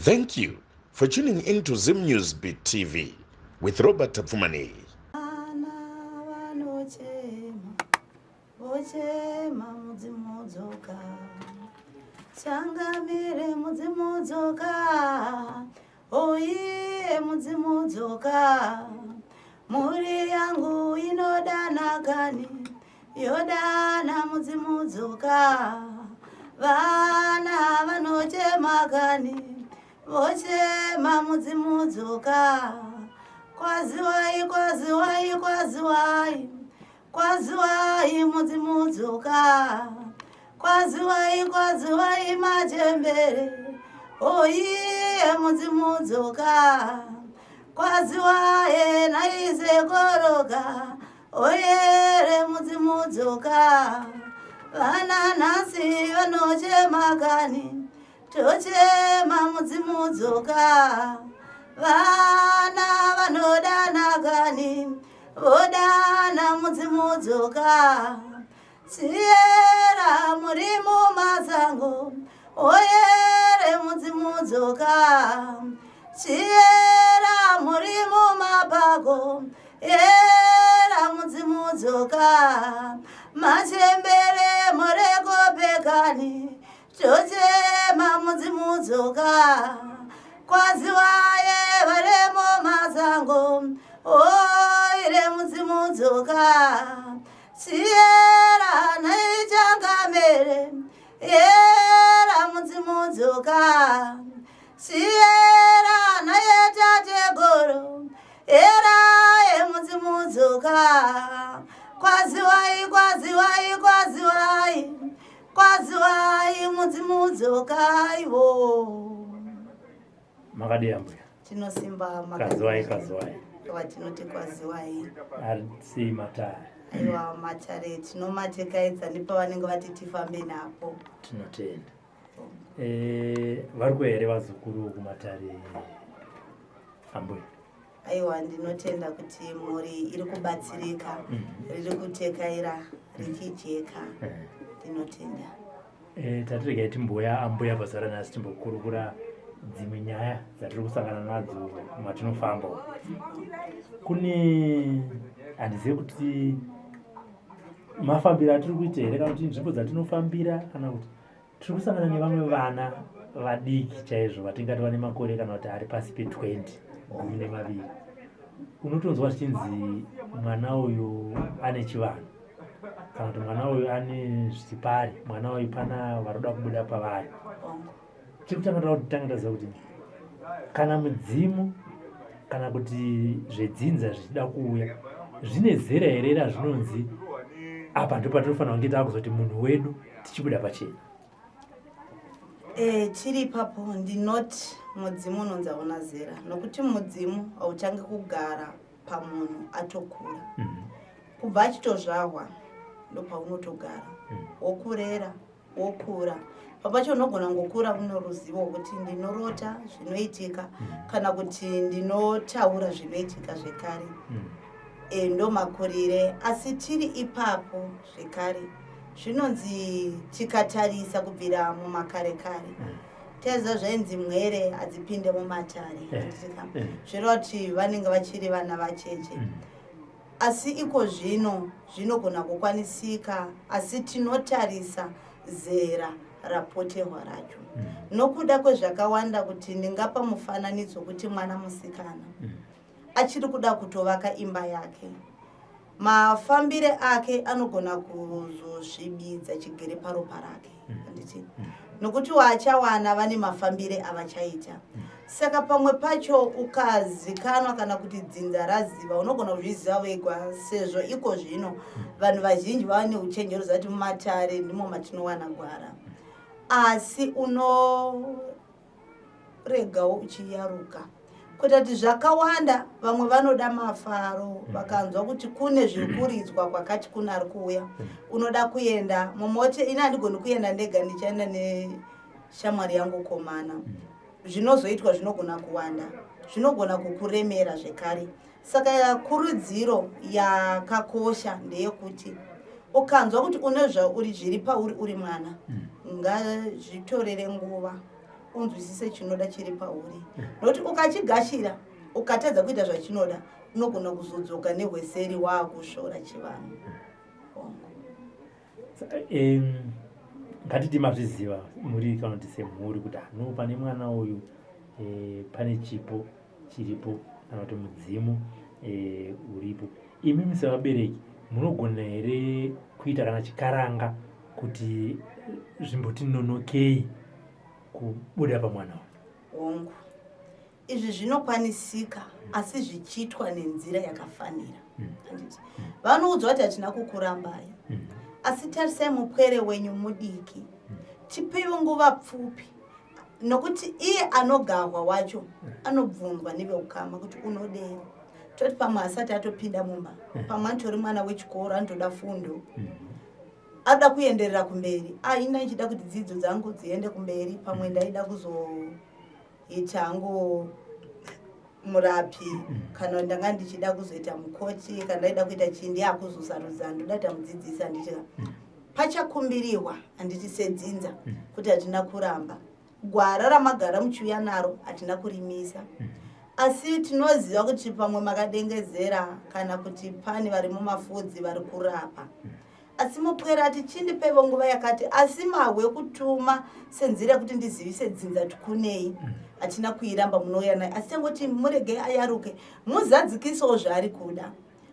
Thank you for tuning into Zim News Beat TV with Robert Tapfumani. Changamire mudzimudzoka, oye mudzimudzoka, muri yangu inodana kani, yodana mudzimudzoka, vana vanochema kani, vochema mudzimudzoka, kwaziwai kwaziwai kwaziwai, kwaziwai mudzimudzoka, kwaziwai kwaziwai majembere, oiye mudzimudzoka, kwaziwai naise koroga, oyere mudzimudzoka, vana nasi vanochema kani, tochema mudzimudzoka, vana vanodana kani, vodana mudzimudzoka, Sierra murimu mazango, oyere mudzimudzoka, Sierra murimu mabago, era mudzimudzoka, machembere morego bekani, chochema mudzimudzoka, kwaziwaye varemo mazango, oyere mudzimudzoka, Sierra naichangamere, era mudzimudzoka, Sierra nayechategoro, era mudzimudzoka, kwaziwai kwaziwai kwaziwai, kwaziwai mudzimudzoka ivo. Makadi ambuya. Tinosimba Kaziwai kaziwai. Watinoti kwaziwai. Arisi matari. Aiwa matare tinomatekaidza nepavanenge vati tifambe napo. Tinotenda. Vari here vazukuru kumatare ambuya? Aiwa ndinotenda kuti mhuri iri kubatsirika, riri kutekaira, richijeka. Ndinotenda. Tatirega timboya ambuya pazara nasi timbokurukura dzimwe nyaya dzatiri kusangana nadzo matinofamba. Kune handizivi kuti mafambiro atiri kuita here kana kuti nzvimbo dzatinofambira kana kuti tiri kusangana nevamwe vana vadiki chaizvo vatingati vane makore kana kuti ari pasi pe20 12. Unotonzwa zvichinzi mwana uyu ane chivanhu kana kuti mwana uyu ane zvipari, mwana uyu pana varoda kubuda pavari. Tiri kutanga kuti tanga taziva kuti kana mudzimu kana kuti zvedzinza zvichida kuuya zvine zera here razvinonzi apa ndipo patinofanira kunge takuzoti munhu wedu tichibuda pachena. Chiri ipapo ndinoti mudzimu unonzi hauna zera, nokuti mudzimu hauchange kugara pamunhu atokura. Kubva achitozvarwa ndopaunotogara, wokurera wokura. Papacho unogona ngokura uno ruzivo kuti ndinorota zvinoitika kana kuti ndinotaura zvinoitika zvekare. Ndo makurire, asi tiri ipapo zvekare zvinonzi tikatarisa kubvira mumakare kare. Teza zvainzi mwere hadzipinde mumatare. Zvireva kuti vanenge vachiri vana vacheche. Asi iko zvino zvinogona kukwanisika, asi tinotarisa zera rapoterwa racho. Nokuda kwezvakawanda kuti ndingapa mufananidzo kuti mwana musikana achiri kuda kutovaka imba yake, mafambire ake anogona kuzosvibidza chigere paropa rake. Nokuti waachawana vane mafambire avachaita. Saka pamwe pacho ukazikanwa kana kuti dzinza raziva, unogona kuzviziva wega, sezvo iko zvino vanhu vazhinji vane uchenjeri zati mumatare ndimo matinowana gwara. Asi unoregawo uchiyaruka. Kuti zvakawanda vamwe vanoda mafaro, vakanzwa kuti kune zviri kuridzwa kwakati kuna ari kuuya, unoda kuenda mumote. Ina handigoni kuenda ndega, ndichaenda neshamwari yangu komana. Zvinozoitwa zvinogona kuwanda, zvinogona kukuremera zvekare. Saka kurudziro yakakosha ndeyekuti ukanzwa kuti une zvauri zviri pauri uri mwana, ngazvitorere nguva unzwisise chinoda chiri pauri, nokuti ukachigashira ukatadza kuita zvachinoda unogona kuzodzoka nehweseri waakushora chivanhu. Ngatiti mazviziva muri kana kuti semhuri kuti no pane mwana uyu pane chipo chiripo kana kuti mudzimu uripo. Imi sevabereki munogona here kuita kana chikaranga kuti zvimboti nonokei kubuda pamwana hongu? Izvi zvinokwanisika, asi zvichiitwa nenzira yakafanira. Vanoudzwa kuti hatina kukurambai, asi tarisai mupwere wenyu mudiki, tipeiwo nguva pfupi, nokuti iye anogarwa wacho anobvunzwa neveukama kuti unodei. Toti pamwe asati atopinda mumba, pamwe atori mwana wechikoro anotoda fundo, ada kuenderera kumberi. Ina ichida kuti dzidzo dzangu dziende kumberi, pamwe ndaida kuzoita ngo murapi, kana ndanga ndichida kuzoita mukoti, kana ndaida kuita chindi akuzosarudza ndoda mudzidzisi anditika pachakumbiriwa handiti sedzinza kuti hatina kuramba. Gwara ramagara muchiuya naro hatina kurimisa, asi tinoziva kuti pamwe makadengezera kana kuti pane vari mumafudzi vari kurapa. Asi mupwera ati chindipevo nguva yakati, asi mahwe kutuma senzira yekuti ndizivise dzinza tikunei, hatina kuiramba munouya naye, asi tangoti murege ayaruke muzadzikisewo zvaari kuda,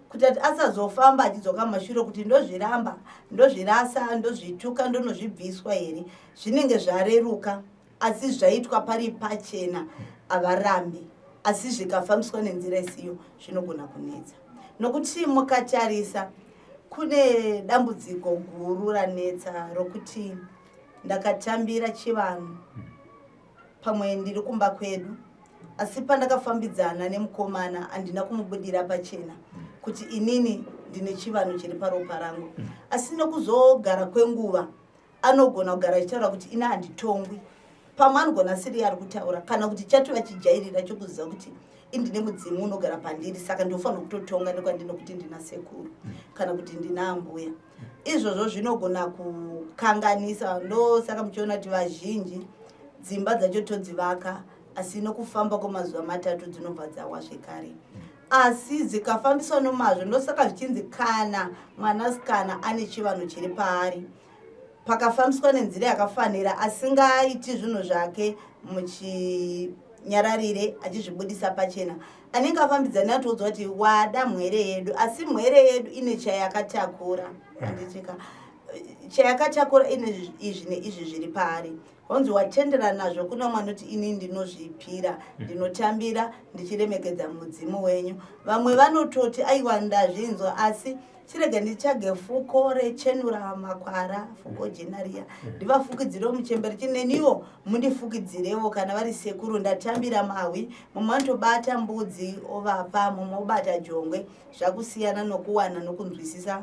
kuti asazofamba achidzoka mashure kuti ndozviramba, ndozvirasa, ndozvituka, ndonozvibviswa here. Zvinenge zvareruka, asi zvaitwa pari pachena avarambi, asi zvikafambiswa nenzira isiyo zvinogona kunetsa. Nokuti mukatarisa kune dambudziko guru ranetsa rokuti ndakatambira chivanhu pamwe ndiri kumba kwedu, asi pandakafambidzana nemukomana handina kumubudira pachena kuti inini ndine chivanhu chiri paropa rangu, asi nokuzogara kwenguva anogona kugara achitaura kuti ina handitongwi. Pamwe anogona siri ari kutaura, kana kuti chatova chijairira chokuziva kuti indine mudzimu unogara pandiri, saka ndofanira kutotonga nekwandinokuti ndina sekuru kana kuti ndina ambuya. Izvozvo zvinogona kukanganisa. Ndosaka muchiona kuti vazhinji dzimba dzacho todzivaka, asi nokufamba kwemazuva matatu dzinobva dzawa zvekare, asi dzikafambiswa nomazvo. Ndosaka zvichinzi kana mwanasikana ane chivanhu chiri paari, pakafambiswa nenzira yakafanira, asingaiti zvinhu zvake muchinyararire achizvibudisa pachena, anenge afambidzana atoudzwa kuti wada mwere yedu, asi mwere yedu ine chayakatakura. Anditika chayakatakura ine izvi neizvi zviri paari. Honzi watendera nazvo kuna mwanoti ini ndinozvipira, ndinotambira, ndichiremekedza mudzimu wenyu. Vamwe vanototi aiwa ndazvinzwa, asi chirege ndichage fuko rechenura makwara, fuko jenaria, ndivafukidzirewo muchemberi chineniwo mundifukidzirewo. Kana vari sekuru ndatambira mahwi, mumwe anotobata mbudzi ovapa, mumwe obata jongwe, zvakusiyana nokuwana nokunzwisisa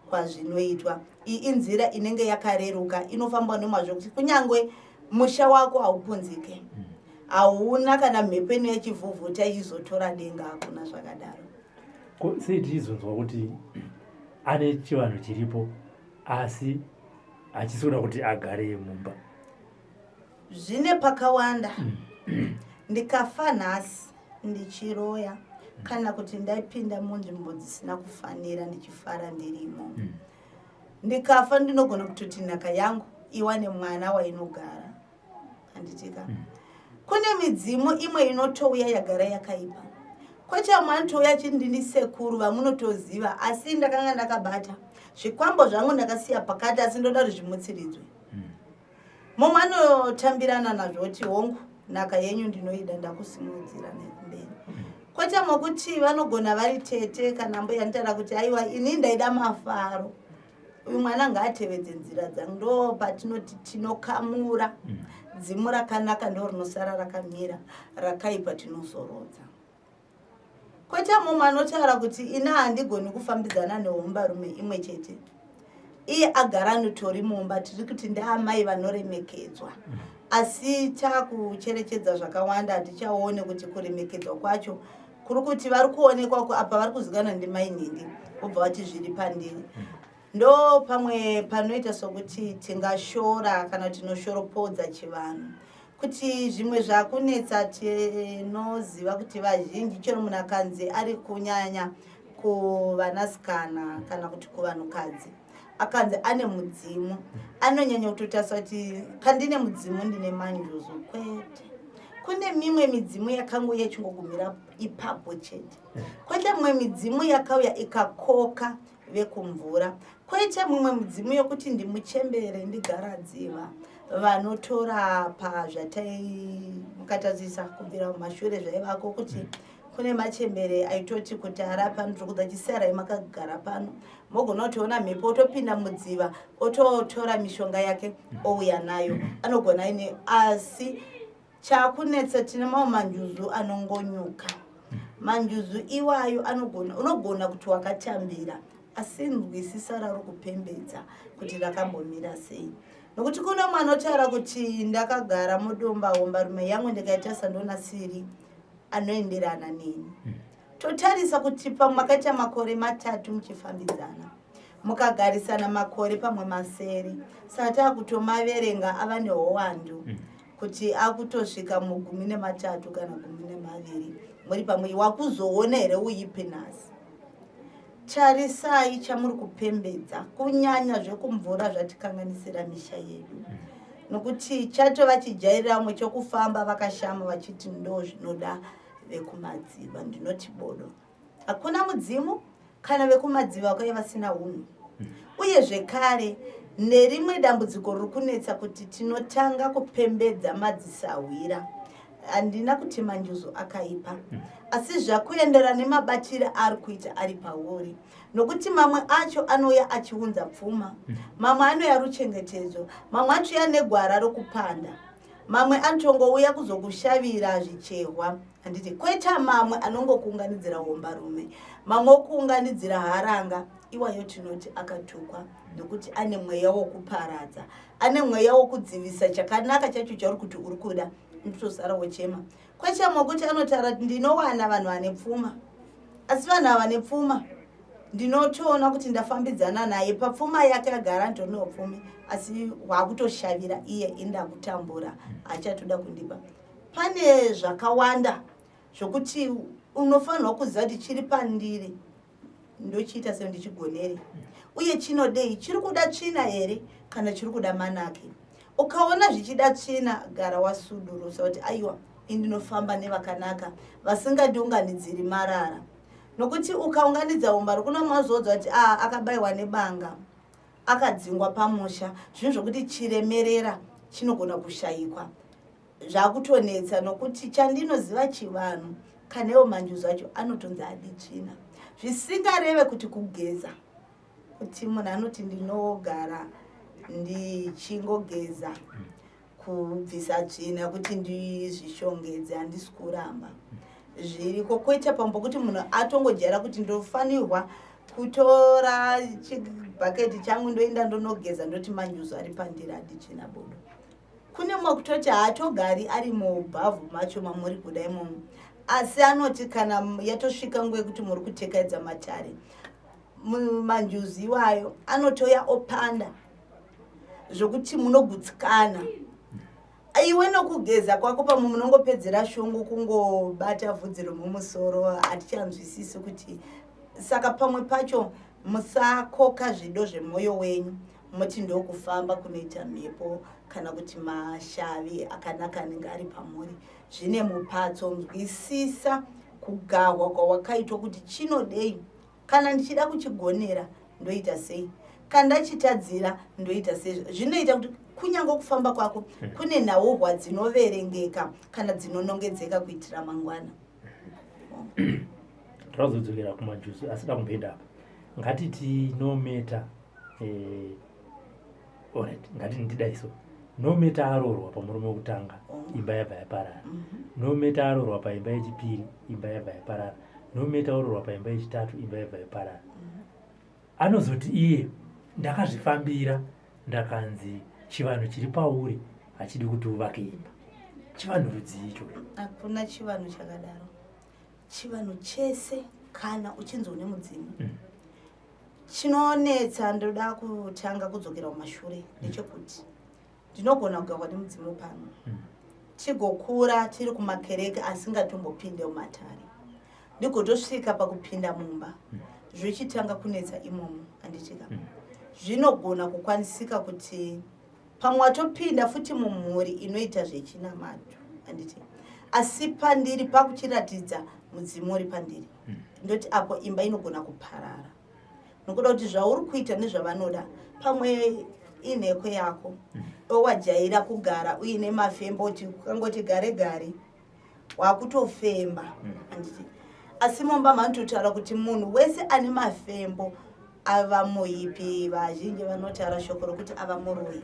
kwazvinoitwa. Iyi inzira inenge yakareruka, inofambwa nomazvo kuti kunyangwe musha wako haupunzike, hauna kana mhepo ino yechivhuvhuta izotora denga, hakuna zvakadaro. Sei tichizonzwa kuti ane chivanhu chiripo asi achisoda kuti agare mumba? Zvine pakawanda. Ndikafa nhasi ndichiroya, kana kuti ndaipinda munzvimbo dzisina kufanira ndichifara ndirimo, ndikafa ndinogona kutoti nhaka yangu iwane mwana wainogara. Handitika kune midzimu imwe inotouya yagara yakaipa, kwete amwe anotouya chiti ndini sekuru vamunotoziva, asi ndakanga ndakabata zvikwambo zvangu ndakasiya pakati, asi ndoda kuti zvimutsiridzwe. Mumwe anotambirana nazvo kuti hongu nhaka yenyu ndinoida, ndakusimudzira nekumberi. Kwete amwe kuti vanogona vari tete kana mbuya nitaura kuti aiwa ini ndaida mafaro, uyu mwana ngaatevedze nzira dzangu. Ndo patinoti tinokamura dzimu rakanaka, ndo rinosara rakamira, rakaipa tinozorodza. Kwete mumwe anotaura kuti ina handigoni kufambidzana nehomba rume imwe chete, iye agara notori mumba. Tiri kuti ndaamai vanoremekedzwa, asi takucherechedza zvakawanda hatichaone kuti kuremekedzwa kwacho kuri kuti vari kuonekwa apa vari kuzikana ndimainhingi obva vati zviri pandiri. Ndo pamwe panoita sokuti tingashora kana tinoshoropodza chivanhu, kuti zvimwe zvakunetsa tinoziva kuti vazhinji chero munhu akanzi ari kunyanya kuvanasikana kana kuti kuvanhukadzi akanzi ane mudzimu anonyanya kutotarisa kuti kandine mudzimu ndine manjuzu. Kwete, kune mimwe midzimu yakangouya ichingogumira ipapo chete. Kwete mimwe midzimu yakauya ikakoka vekumvura. Kwete mimwe midzimu yokuti ndimuchembere ndigaradziva vanotorapa mukatadzisa kubvira mumashure zvaivako kuti kune machembere aitoti kuti arapa ndiri chisarai makagara pano mogona kutiona mhepo otopinda mudziva ototora mishonga yake ouya nayo anogona ine. Asi chakunetsa tine mamwe manjuzu anongonyuka. Manjuzu iwayo unogona kuti wakatambira asi nzwisisa rari kupembedza kuti rakambomira sei. Nokuti kuna mwana otaura kuti ndakagara mudomba hombarume yangu ndikaita sandona siri anoenderana neni. Totarisa kuti pamwe makaita makore 3 muchifambidzana mukagarisana makore pamwe masere saka takutomaverenga ava nehowandu kuti akutosvika mu13 kana 12 muri pamwe wakuzoona here uipe nhasi. Tarisai chamuri kupembedza kunyanya zvekumvura zvatikanganisira misha yedu nokuti chatova chijairira vamwe chokufamba vakashama vachiti ndo zvinoda vekumadziva. Ndinoti bodo hakuna mudzimu kana vekumadziva vakauya vasina unhu. Uye zvekare nerimwe dambudziko riri kunetsa kuti tinotanga kupembedza madzisahwira. Handina kuti manjuzu akaipa asi zvakuenderana nemabatire ari kuita ari pauri nokuti mamwe acho anouya achiunza pfuma, mamwe anouya ruchengetedzo, mamwe acho negwara rokupanda, mamwe anotongouya kuzokushavira zvichehwa. Handiti kweta mamwe anongokuunganidzira hombarume, mamwe okuunganidzira haranga. Iwayo tinoti akatukwa nokuti ane mweya wokuparadza, ane mweya wokudzivisa chakanaka chacho chauri kuti uri kuda nditosara wochema. Kwechamwe kuti anotaura kuti ndinowana vanhu vane pfuma asi vanhu ava vane pfuma ndinotoona kuti ndafambidzana naye papfuma yake agara ndinowo pfumi asi wakutoshavira iye inda kutambura achatoda kundipa. Pane zvakawanda zvokuti unofanirwa kuziva kuti chiri pandiri ndochiita seo ndichigonere uye chinodei, chiri kuda tsvina here kana chiri kuda manake. Ukaona zvichida tsvina gara wasudurusa kuti aiwa indinofamba nevakanaka vasingandiunganidziri marara. Nokuti ukaunganidza hombaru kuna mazodza kuti akabayiwa nebanga akadzingwa pamusha zvinhu zvokuti chiremerera chinogona kushayikwa. Zvakutonetsa nokuti chandinoziva chivanhu kanewo manjuzu acho anotonzi adi tsvina. Zvisingareve kuti kugeza kuti munhu anoti ndinogara ndichingogeza kubvisa tsvina kuti ndizvishongedze handisi kuramba zviriko. Kwete pambokuti munhu atongojaira kuti ndofanirwa kutora chibhaketi changu ndoenda ndonogeza ndoti manjuzu ari pandiri adi tsvina bodo. Kune mwe kutoti haatogari ari mubhavhu macho mamuri kuda imomo asi anoti kana yatosvika nguva yekuti muri kutekaidza matare manjuzu iwayo anotoya opanda zvokuti munogutsikana. Iwe nokugeza kwako pamwe munongopedzera shungu kungobata vhudzi romumusoro hatichanzwisisi kuti. Saka pamwe pacho musakoka zvido zvemwoyo wenyu muti ndokufamba kunoita mhepo kana kuti mashavi akanaka anenge ari pamuri. Zvine mupatso, nzwisisa kugahwa kwawakaitwa kuti chinodei. Kana ndichida kuchigonera ndoita sei, kana ndachitadzira ndoita sei. Zvinoita kuti kunyange kufamba kwako kune nhauhwa dzinoverengeka kana dzinonongedzeka kuitira mangwana. Tinozodzokera kumajuzu asi takumbenda ngatiti nometa ngatiti ndidaiso nometa arorwa pamurume wekutanga imba yabva yaparara, nometa arorwa paimba yechipiri imba yabva yaparara, nometa arorwa paimba yechitatu imba yabva yaparara. Anozoti iye ndakazvifambira ndakanzi chivanhu chiri pauri hachidi kuti uvake imba. Chivanhu rudzii icho? Hakuna chivanhu chakadaro. Chivanhu chese kana uchinzi une mudzimu. Chinonetsa ndoda kutanga kudzokera kumashure ndechekuti ndinogona kugahwa nemudzimu pano. tigokura tiri kumakereke asingatombopinde mumatare ndigotosvika pakupinda mumba zvichitanga kunetsa imomo handitika zvinogona kukwanisika kuti pamwe watopinda futi mumhuri inoita zvechinamato handiti asi pandiri pakuchiratidza mudzimu uri pandiri ndoti apo imba inogona kuparara nokuda kuti zvauri kuita nezvavanoda pamwe inheko yako owajaira kugara uine mafembo kuti ukangoti gare gare wakutofemba handiti asi mumba manototaura kuti munhu wese ane mafembo ava muipi vazhinji vanotaura shoko rokuti ava muroyi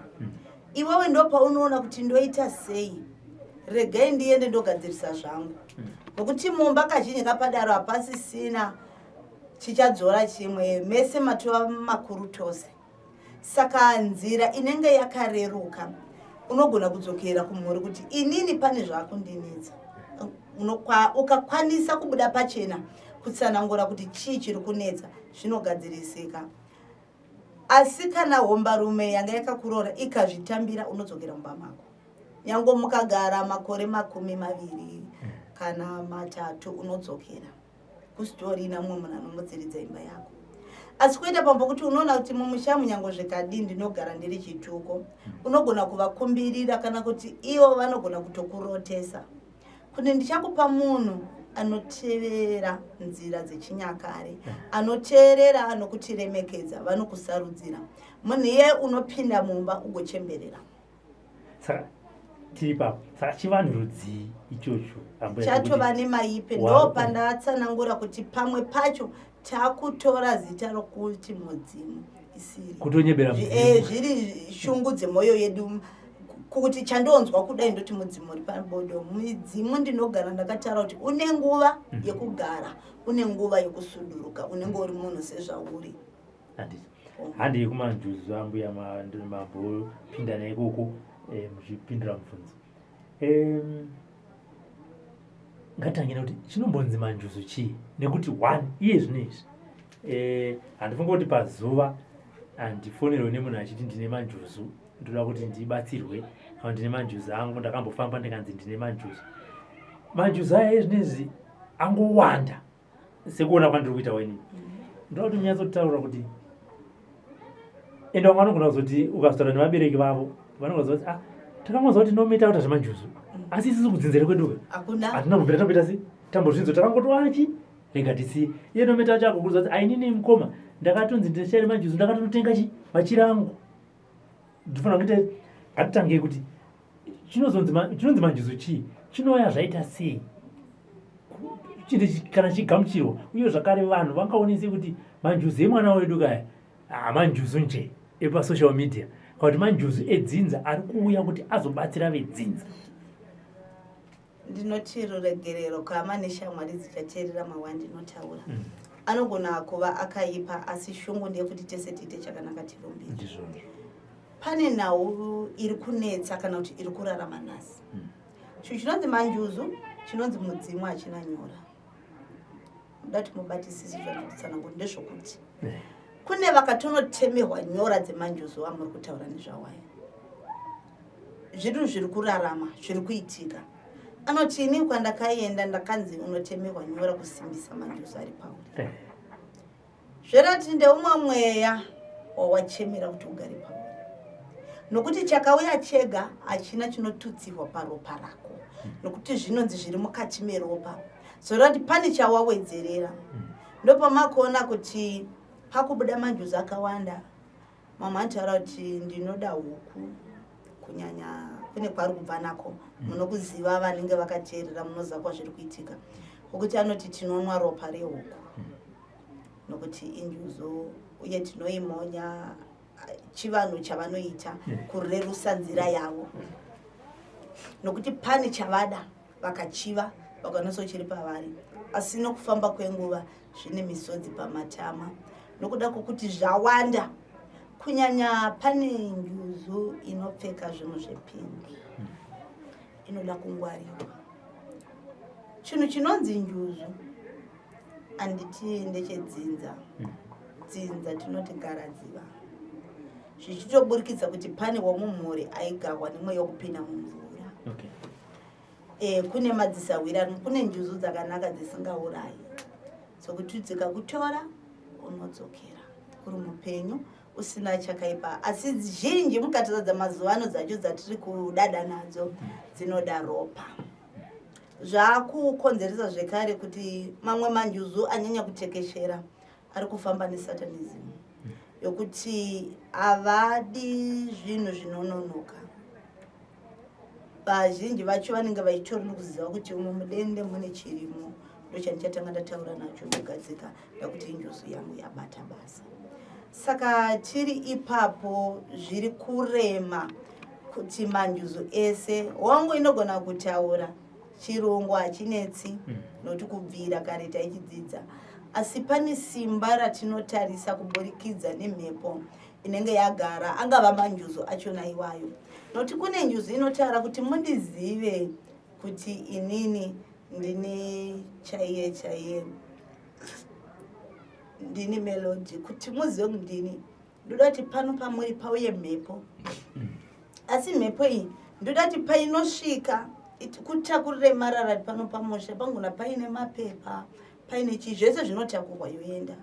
iwewe ndo paunoona kuti ndoita sei regai ndiende ndogadzirisa zvangu nokuti mumba kazhinji kapadaro hapasisina chichadzora chimwe mese matova makuru tose saka nzira inenge yakareruka unogona kudzokera kumhuri kuti inini pane zvakundinetsa ukakwanisa kubuda pachena kutsanangura kuti chii chiri kunetsa zvinogadzirisika asi kana hombarume yanga yakakuroora ikazvitambira unodzokera mumba mako nyange mukagara makore 20 kana 3 unodzokera kusitorina mumwe munhu anomudziridza imba yako asi kuenda pambo kuti unoona kuti mumusha munyango zvikadii ndinogara ndiri chituko unogona kuvakumbirira kana kuti ivo vanogona kutokurotesa kuti ndichakupa munhu anotevera nzira dzechinyakare anoteerera anokutiremekedza vanokusarudzira munhu iye unopinda mumba ugochemberera saka tiripapo saka chivanhurudzi ichocho chatova nemaipe ndo pandatsanangura kuti pamwe pacho takutora zita rokuti mudzimu isiri kutonyebera zviri shungu dzemwoyo yedu kuti chandonzwa kudai ndoti mudzimu uri pabodo mudzimu ndinogara ndakataura kuti une nguva yekugara une nguva yekusuduruka unenge uri munhu sezvauri handei kumanjuzu ambuya mambopinda naikoko muchipindura mubvunzo ngatangena kuti chinombonzi manjuzu chii nekuti 1 iye zvinezvi handifunga kuti pazuva handifonerwe nemunhu achiti ndine manjuzu ndoda kuti ndibatsirwe kana ndine manjuzu angu ndakambofamba ndikanzi ndine manjuzu aya ezvinezvi angowanda sekuona kwandiri kuita wenini ndoda kuti munyatsotaura kuti ende vamwe vanogona kuzoti ukazotaura nevabereki vavo vanogona kuzoti takangoziva kuti nometa kuita zvemanjuzu asi isisi kudzinzere kweduka hatina kubvira tamboita si tambozvinzo takangotoachi rega tisi iye nometa wacho agokuudza kuti ainini mukoma ndakatonzi ndichere manjuzu ndakatotenga machira angu ndinofanira kuita hatitangei kuti chinonzi manjuzu chii chinouya zvaita sei kana chigamuchirwa uye zvakare vanhu vangaonesi kuti manjuzu emwana wedu kaya manjuzu nje epasocial media kana kuti manjuzu edzinza ari kuuya kuti azobatsira vedzinza ndinoti ruregerero kama neshamwari dzichateerera mawandinotaura anogona kuva akaipa asi shungu ndeyekuti tese tiite chakanaka tirumbire pane nhau iri kunetsa kana kuti iri kurarama nhasi chinhu chinonzi manjuzu chinonzi mudzimu hachina nyora ndati mubatisisi zvandikutsanangura ndezvokuti kune vakatonotemerwa nyora dzemanjuzu amuri kutaura nezvawaya zvinhu zviri kurarama zviri kuitika anoti ini kwandakaenda ndakanzi unotemerwa nyora kusimbisa manjuzu ari pauri zverati ndeumwe mweya wawachemera kuti ugare pauri nokuti chakauya chega hachina chinotutsirwa paropa rako nokuti zvinonzi zviri mukati meropa zvorati pane chawawedzerera ndopamakuona kuti pakubuda manjuzu akawanda mamwe anotaura kuti ndinoda huku kunyanya kune kwari kubva nako munokuziva vanenge vakateerera munoziva kwazviri kuitika ukuti anoti tinonwa ropa rehuku nokuti injuzu uye tinoimonya chivanhu chavanoita kurerusa nzira yavo nokuti pane chavada vakachiva vakanosochiri pavari asi nokufamba kwenguva zvine misodzi pamatama nokuda kwokuti zvawanda kunyanya pane njuzu inopfeka zvinhu zvepingi inoda kungwarirwa chinhu chinonzi njuzu handiti ndechedzinza dzinza tinoti garadziva zvichitoburikidza kuti pane wamumhuri aigarwa nemweya wekupinda mumvura kune madzisawira kune njuzu dzakanaka dzisingaurayi dzokuti dzikakutora unodzokera uri mupenyu usina chakaipa. Asi zhinji mukati dzamazuva ano dzacho dzatiri kudada nadzo dzinoda ropa. Zvakukonzeresa zvekare kuti mamwe manjuzu anyanya kutekeshera ari kufamba nesatanism yokuti avadi zvinhu zvinononoka. Vazhinji vacho vanenge vachitori nokuziva kuti umo mudende mune chirimo, ndochandichatanga ndataura nacho kugadzika ndakuti injuzu yangu yabata basa. Saka tiri ipapo zviri kurema kuti manjuzu ese wangu inogona kutaura chirungu hachinetsi nokuti kubvira kare taichidzidza, asi pane simba ratinotarisa kuburikidza nemhepo inenge yagara angava manjuzu achona iwayo. Nokuti kune njuzu inotaura kuti mundizive kuti inini ndine chaiye chaiye, ndini melody, kuti muzive kuti ndini ndoda kuti pano pamuri pauye mhepo. Asi mhepo iyi ndoda kuti painosvika kutakurire marara pano pamusha pangona paine mapepa paine chi zvese zvinotakurwa yoenda.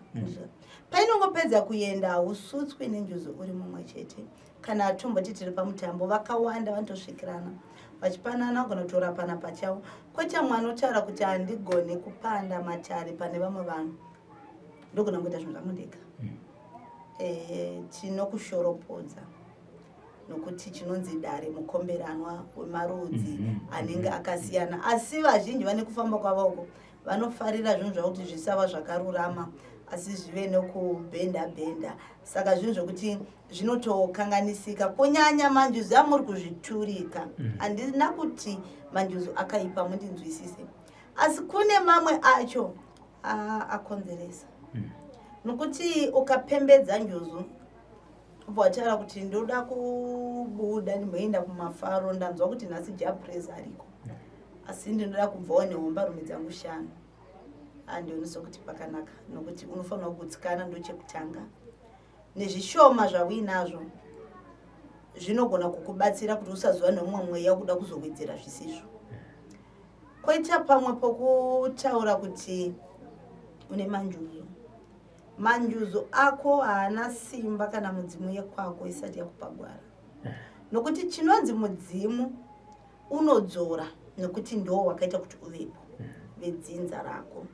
Painongopedza kuenda hausutswi nenjuzu uri mumwe chete. Kana atomboti tiri pamutambo vakawanda vanotosvikirana vachipanana vagona kutorapana pachavo. Koita mwana otaura kuti handigone kupanda matare pane vamwe vanhu, ndogona kuita zvinhu zvangu ndega. Tinokushoropodza nokuti chinonzi dare mukomberanwa wemarudzi anenge akasiyana. Asi vazhinji vane kufamba kwavoko vanofarira zvinhu zvakuti zvisava zvakarurama asi zvive nokubhenda bhenda. Saka zvinhu zvokuti zvinotokanganisika. Kunyanya manjuzu amuri kuzviturika. Handina kuti manjuzu akaipa mundinzwisise, asi kune mamwe acho akonzeresa. Nokuti ukapembedza njuzu wataura kuti ndoda kubuda ndimboenda kumafaro, ndanzwa kuti nhasi japreza ariko, asi ndinoda kubvawo nehomba rume dzangu 5. Handionisa kuti pakanaka, nokuti unofanira kugutsikana ndochekutanga. Nezvishoma zvauinazvo zvinogona kukubatsira kuti usaziva nemumwe mweya kuda kuzowedzera zvisizvo. Koita pamwe pokutaura kuti une manjuzu. Manjuzu ako haana simba kana mudzimu yekwako isati yakupa gwara. Nokuti chinonzi mudzimu unodzora nokuti ndo wakaita kuti uvepo vedzinza rako.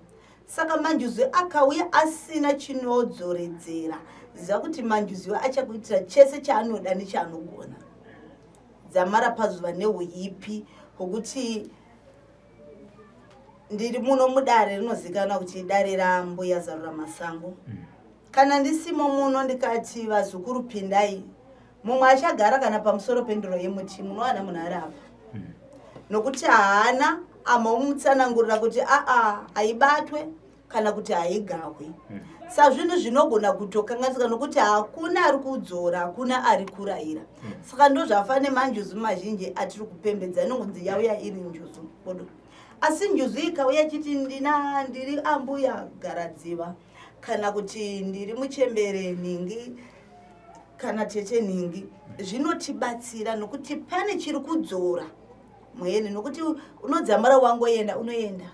Saka manjuzu akauya asina chinodzoredzera, ziva kuti manjuzu achakuitira chese chaanoda nechaanogona. Dzamara pazuva neuyipi hwokuti ndiri muno mudare rinozikanwa kuti dare rambuya Zarura Masango. Kana ndisimo muno ndikati vazukuru pindai, mumwe achagara kana pamusoro pendiro yemuti munowana munhu ari apa. Nokuti haana amamutsanangurira kuti haibatwe kana kuti haigahwe. Sazvinhu zvinogona kutokanganisika nokuti hakuna ari kudzora, hakuna ari kurayira. Saka ndozvafa manjuzu mazhinji atiri kupembedza inongonzi yauya iri njuzu. Asi njuzu ikauya chiti ndiri ambuya Garadziva, kana kuti ndiri muchembere Ningi, kana tete Ningi, zvinotibatsira nokuti pane chiri kudzora mwene, nokuti unodzamara wangoenda unoenda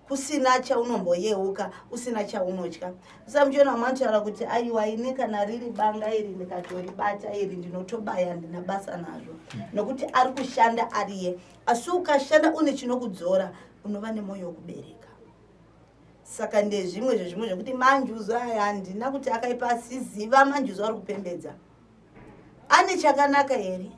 kusina chaunomboyeuka, usina chaunotya. Samuchiona mwantaura kuti aiwa ini kana riri banga iri ndikatoribata iri ndinotobaya ndina basa nazvo, nokuti ari kushanda ariye. Asi ukashanda une chinokudzora unova nemwoyo wokubereka. Saka ndezvimwe zvezvimwe zvekuti manjuzu aya handina kuti akaipa, asi ziva manjuzu ari kupembedza ane chakanaka here,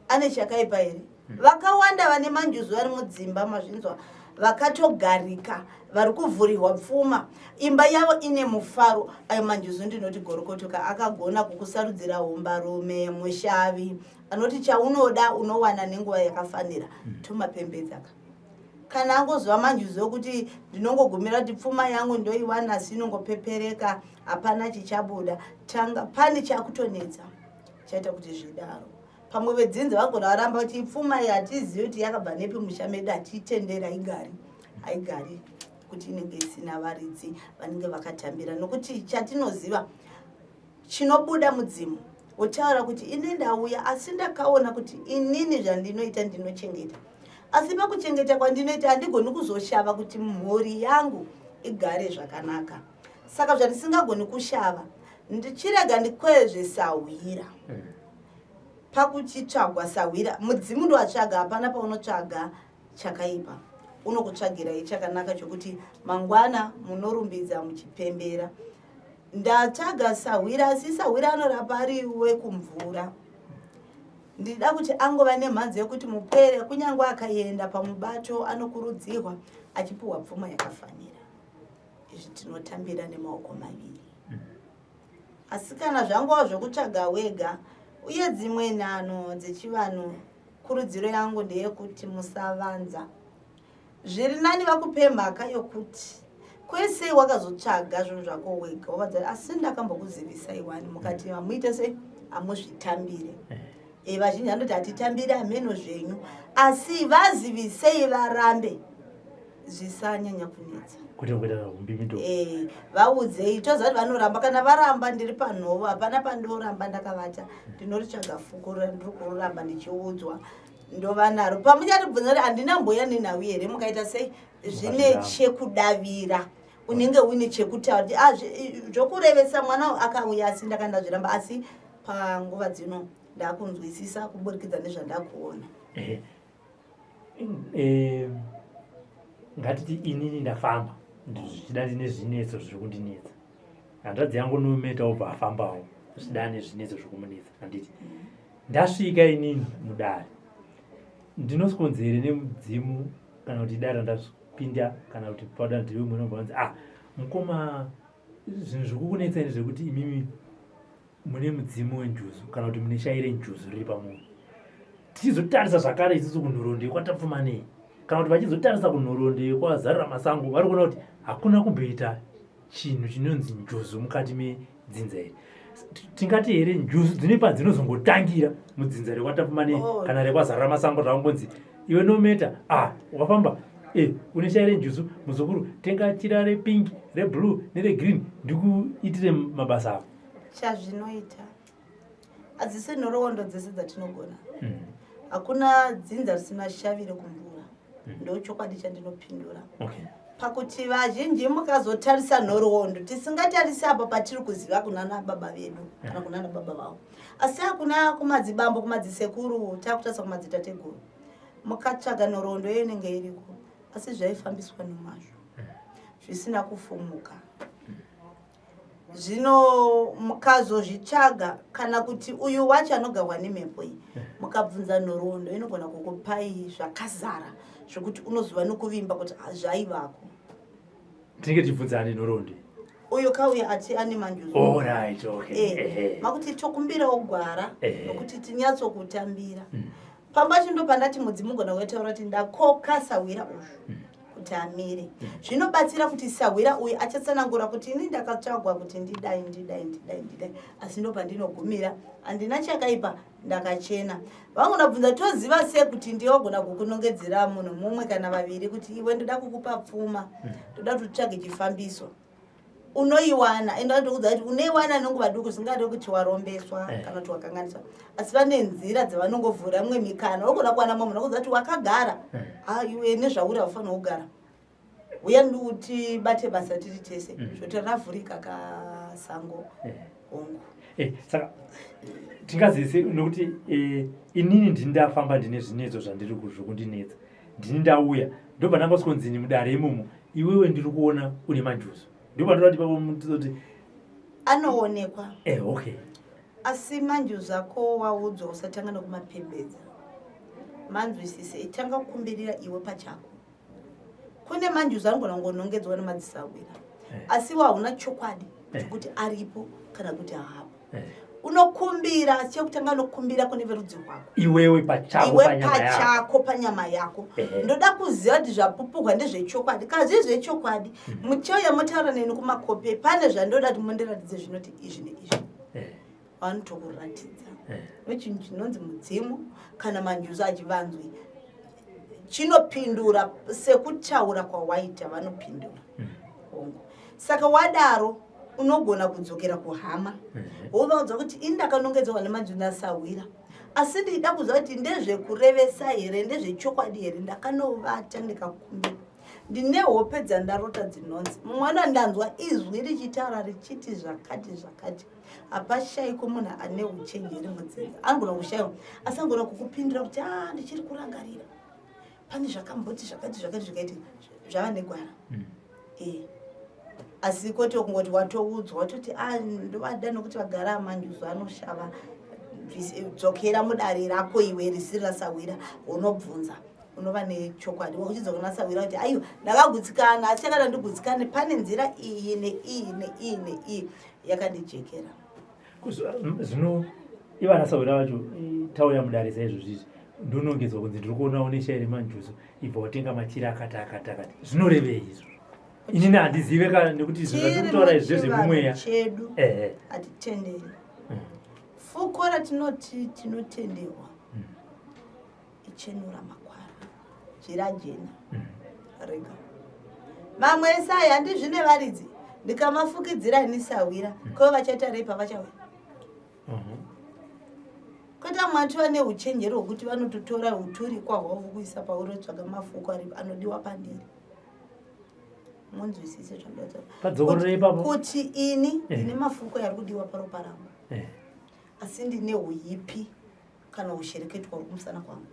ane chakaipa here. Vakawanda vane manjuzu vari mudzimba mazvinzwa vakatogarika vari kuvhurirwa pfuma, imba yavo ine mufaro. Ayo manjuzu ndinoti gorokotoka akagona kukusarudzira hombarume, mushavi, anoti chaunoda unowana nenguva yakafanira. Tumapembedzaka kana angozva manjuzu yokuti ndinongogumira kuti pfuma yangu ndoiwana asi inongopepereka hapana chichabuda, tanga pane chakutonetsa chaita kuti zvidaro. Pamwe vedzinza vagona varamba kuti pfuma iyi hatizivi kuti yakabva nepi musha medu, hatiitendera haigari kuti inenge isina varidzi vanenge vakatambira. Nokuti chatinoziva chinobuda mudzimu wotaura kuti ini ndauya asi ndakaona kuti inini zvandinoita ndinochengeta. asi pakuchengeta kwandinoita handigoni kuzoshava kuti mhuri yangu igare zvakanaka. Saka zvandisingagoni kushava ndichirega ndikwezve sahwira. Pakuchitsvagwa sahwira, mudzimu ndoatsvaga, hapana paunotsvaga chakaipa. Unokutsvagirai chakanaka chokuti mangwana munorumbidza muchipembera. Ndatsvaga sahwira, asi sahwira anorapa ariwe kumvura. Ndida kuti angova nemhanzo yekuti mupwere kunyangwe akaenda pamubato anokurudzirwa achipuwa pfuma yakafanira. Izvi tinotambira nemaoko maviri. Asi kana zvangova zvokutsvaga wega, uye dzimwe nhano dzechivanhu, kurudziro yangu ndeyekuti musavanza. Zviri nani vakupe mhaka yokuti kwese wakazotsvaga zvinhu zvako wega, wavadza asi ndakambokuzivisai wani mukati muite sei amuzvitambire. Vazhinji vanoti hatitambire ameno zvenyu, asi vazivisei varambe zvisanyanya kunetsa. Kuti ngoita humbi mito. Vaudzei toziva kuti vanoramba, kana varamba ndiri panhovo, hapana pandoramba ndakavata, ndinorichaga fuko ndiri kuramba ndichiudzwa. Ndova naro pamuchatibvunza kuti handina mbuya nenhau here, mukaita sei zvine chekudavira, unenge uine chekutaura kuti zvokurevesa mwana akauya asi ndakandazviramba, asi panguva dzino ndakunzwisisa kuburikidza nezvandakuona. Ngatiti inini ndafamba zvichida nezvinetso zviri kundinetsa. Hanzvadzi yangu nometa obva afambawo zvichida nezvinetso zviri kumunetsa. Handiti ndasvika inini mudare, ndinoskonzere nemudzimu kana kuti dare ndapinda kana kuti pada ndiri munobva kunzi mukoma zvinhu zviri kukunetsai zvekuti imimi mune mudzimu wenjuzu kana kuti mune shairi renjuzu riri pamunhu. Tichizotarisa zvakare isusu kunhoroondo kwatapfuma nei, kana kuti vachizotarisa kunhoroondo kwazarira masango, vari kuona kuti hakuna kumboita chinhu chinonzi njuzu mukati medzinza iri. Tingati here njuzu dzine padzinozongotangira mudzinza rekwatapfuma nei kana rekwazarira masango, zvakungonzi iwe nometa wafamba une shairi renjuzu muzukuru, tenga chira repingi reblue neregreen ndikuitire mabasa avo. Chazvinoita adzisi nhoroondo dzese dzatinogona. Hakuna dzinza risina shavire kumvura. Ndochokwadi chandinopindura. Pakuti vazhinji mukazotarisa nhoroondo tisingatarisi apa patiri kuziva kunana baba vedu kana kunana baba vavo, asi hakuna kumadzibambo kumadzisekuru takutarisa kumadzitateguru. Mukatsvaga nhoroondo inenge iriko, asi zvaifambiswa nemazvo zvisina kufumuka. Zvino mukazozvitsvaga kana kuti uyu wacho anogarwa nemhepo iyi, mukabvunza nhoroondo inogona kukupai zvakazara zvokuti unoziva nokuvimba kuti zvaivako. Tinenge tichibvunzane nhoroondo uyu kauya ati ane manjuzu. Alright, okay. Makuti tokumbirawo gwara nokuti tinyatsokutambira. Pamba chindo pandati mudzimu gona kutaura kuti ndakoka sahwira uzvu kuti amire. Zvinobatsira kuti sahwira uyu achatsanangura kuti ini ndakatsvagwa kuti ndidai, asi ndo pandinogumira handina chakaipa, ndakachena. Vangonabvunza toziva sei kuti ndiogona kukunongedzera munhu mumwe kana vaviri kuti iwe ndoda kukupa pfuma, ndoda kutsvage chifambiso. Unoiwana, enda ndokuudza kuti unoiwana nenguva duku, zingade kuti warombeswa kana kuti wakanganiswa. Asi vane nzira dzavanongovhura mumwe mikana, ogona kuwana munhu nokuudza kuti wakagara, iwe nezvauri haufanira kugara. Uya nduti bate basa tiri tese, zvoti ravhurika kasango hongu. Saka tingazise nokuti inini ndindafamba ndine zvinetso zvandiri kuzvokundinetsa. Ndini ndauya ndobva ndangoskonzini mudare imomo, iwewe ndiri kuona une manjuzu. Ndipo ndoti baba mutoti anoonekwa. Okay. Asi manjuzu ako waudzwa usatanga nokumapembedza. Manzwisise itanga kukumbirira iwe pachako. Kune manjuzu anogona kunongedzwa nemadzisawira. Asi hauna chokwadi kuti aripo kana kuti haapo. Unokumbira chekutanga nokumbira kune verudzi rwako. Iwewe pachako panyama yako. Ndoda kuziva kuti zvapupuhwa ndezvechokwadi. Kana zviri zvechokwadi, muchauya motaura neni kumakope, pane zvandoda kuti mundiratidze zvinoti izvi neizvi. Vanotokuratidza. Nechinhu chinonzi mudzimu kana manjuzu achivanzwi chinopindura sekutaura kwawaita, vanopindura. Saka wadaro unogona kudzokera kuhama, wovaudza kuti ini ndakanongedzwa nemanjuzu asahwira, asi ndida kuziva kuti ndezvekurevesa here ndezvechokwadi here ndakanovata ndikakumbira ndine hope dzandarota dzinonzi mumwana ndanzwa izwi richitaura richiti zvakati hapashayiko munhu ane uchenjeri mudzinza angona kushaiwa asi angona kukupindira kuti ndichiri kurangarira pane zvakamboti zvakati zvikaiti zvava negwara asi kwete kungoti watoudzwa watoti ndovada nokuti vagara amanjuzo anoshava dzokera mudare rako iwe risiri rasawira unobvunza unova nechokwadi wakuchizokunasawira kuti aiwa ndakagutsikana asi yakada ndigutsikane pane nzira iyi neiyi yakandijekera zvino ivanasawira vacho tauya mudare saizvo zvizvi ndinongedzwa kunzi ndiri kuonawo neshairi manjuzo ibva watenga machiri akati zvinorevei izvo inini handizive kana nekuti zvinatokutaura izvi zvezvemumweya chedu hatitenderi fuko ratinoti tinotenderwa ichenura makwara jira jena rega mamwe esai handizvine varidzi ndikamafukidzira inisawira ko vachaita rei pavachawira kwete mwati vane uchenjeri hwokuti vanototora uturikwa hwavo kuisa paurotsvaga mafuko anodiwa pandiri munzwisise kuti ini ndine mafuko yari kudiwa paropa rangu asi ndine uyipi kana ushereketwa uri kumusana kwangu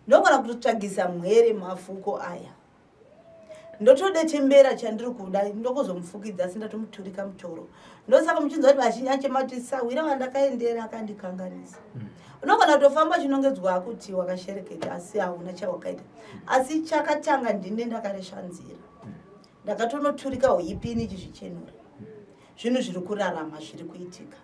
ndogona kutotsvagisa mwere mafuko aya ndotodechembera chandiri kuda ndokuzomufukidza asi ndatomuturika mutoro ndosaka muchinzwa kuti vazhinji achemati sawira wandakaendera akandikanganisa unogona kutofamba chinongedzwa kuti wakashereketa asi hauna chawakaita asi chakatanga ndine ndakaresha nzira ndakatonoturika uipini chizvichenura zvinhu zviri kurarama zviri kuitika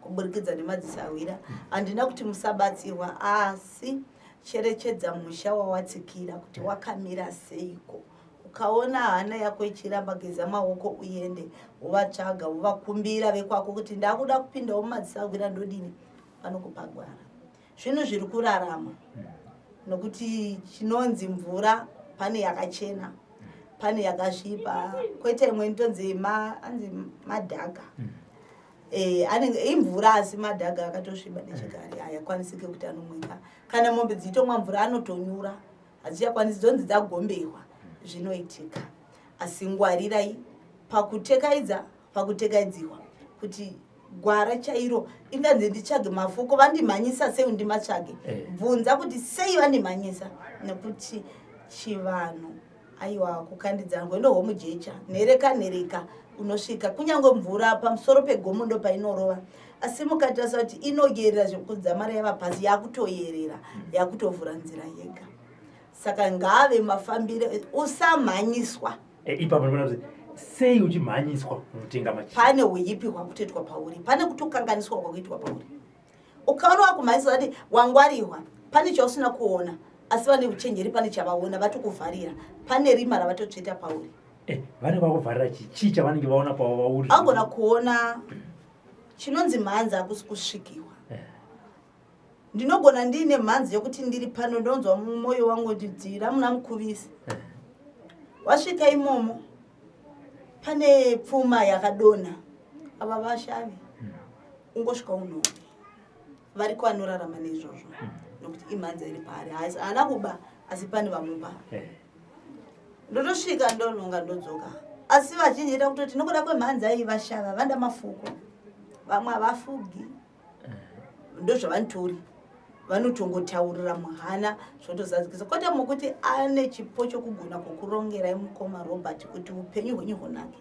kuburikidza nemadziso awira handina kuti musabatsirwa asi cherechedza musha wawatsikira kuti wakamira seiko ukaona hana yako ichiramba geza maoko uende uvatsvaga uvakumbira vekwako kuti ndakuda kupindawo mumadziso awira ndodini panokupagwara zvinhu zviri kurarama nokuti chinonzi mvura pane yakachena pane yakasvipa kwete imwe ntonzi anzi madhaga imvura asi madhaga akatosviba nechekare hayakwanisike kuti anomwika kana mombe dzitomwa mvura anotonyura hadzichakwanisi dzonzi dzagomberwa zvinoitika asi ngwarirai pakutekaidziwa kuti gwara chairo inganzi nditsvage mafuko vandimhanyisa sei ndimatsvage bvunza kuti sei vandimhanyisa nekuti chivanhu aiwa kukandidzana kwendo homujecha nhereka unosvika kunyange mvura pamusoro pegomo ndo painorova asi mukatarisa kuti inoyerera zvekudzamara yava pasi yakutoyerera yakutovhura nzira yega saka ngave mafambire usamhanyiswa ipapo kuti sei uchimhanyiswa unotenga machiri pane uyipi hwakutoitwa pauri pane kutokanganiswa kwakuitwa pauri ukaona wakumhanyiswa kuti wangwarirwa pane chausina kuona asi vane uchenjeri pane chavaona vatokuvharira pane rima ravatotsveta pauri vane vakuvharira chii chavanenge vaona pavauri angona kuona chinonzi mhanzi hakusi kusvikiwa ndinogona ndiine mhanzi yokuti ndiri pano ndonzwa mumwoyo wangu kuti dzira muna mukuvisi wasvika imomo pane pfuma yakadonha ava vashavi ungosvika unoone vari kwanorarama neizvozvo nokuti imhanzi iri pari haana kuba asi pane vamuba ndotosvika ndononga ndodzoka asi vazhinji ita kutoti nokuda kwemhanzi ai vashava vanda mafuko vamwe havafugi ndozvavanitori vanotongotaurira muhana zvotozadzikisa kwete mukuti ane chipo chokugona kukurongera imukoma Robert kuti upenyu hwenyu hunake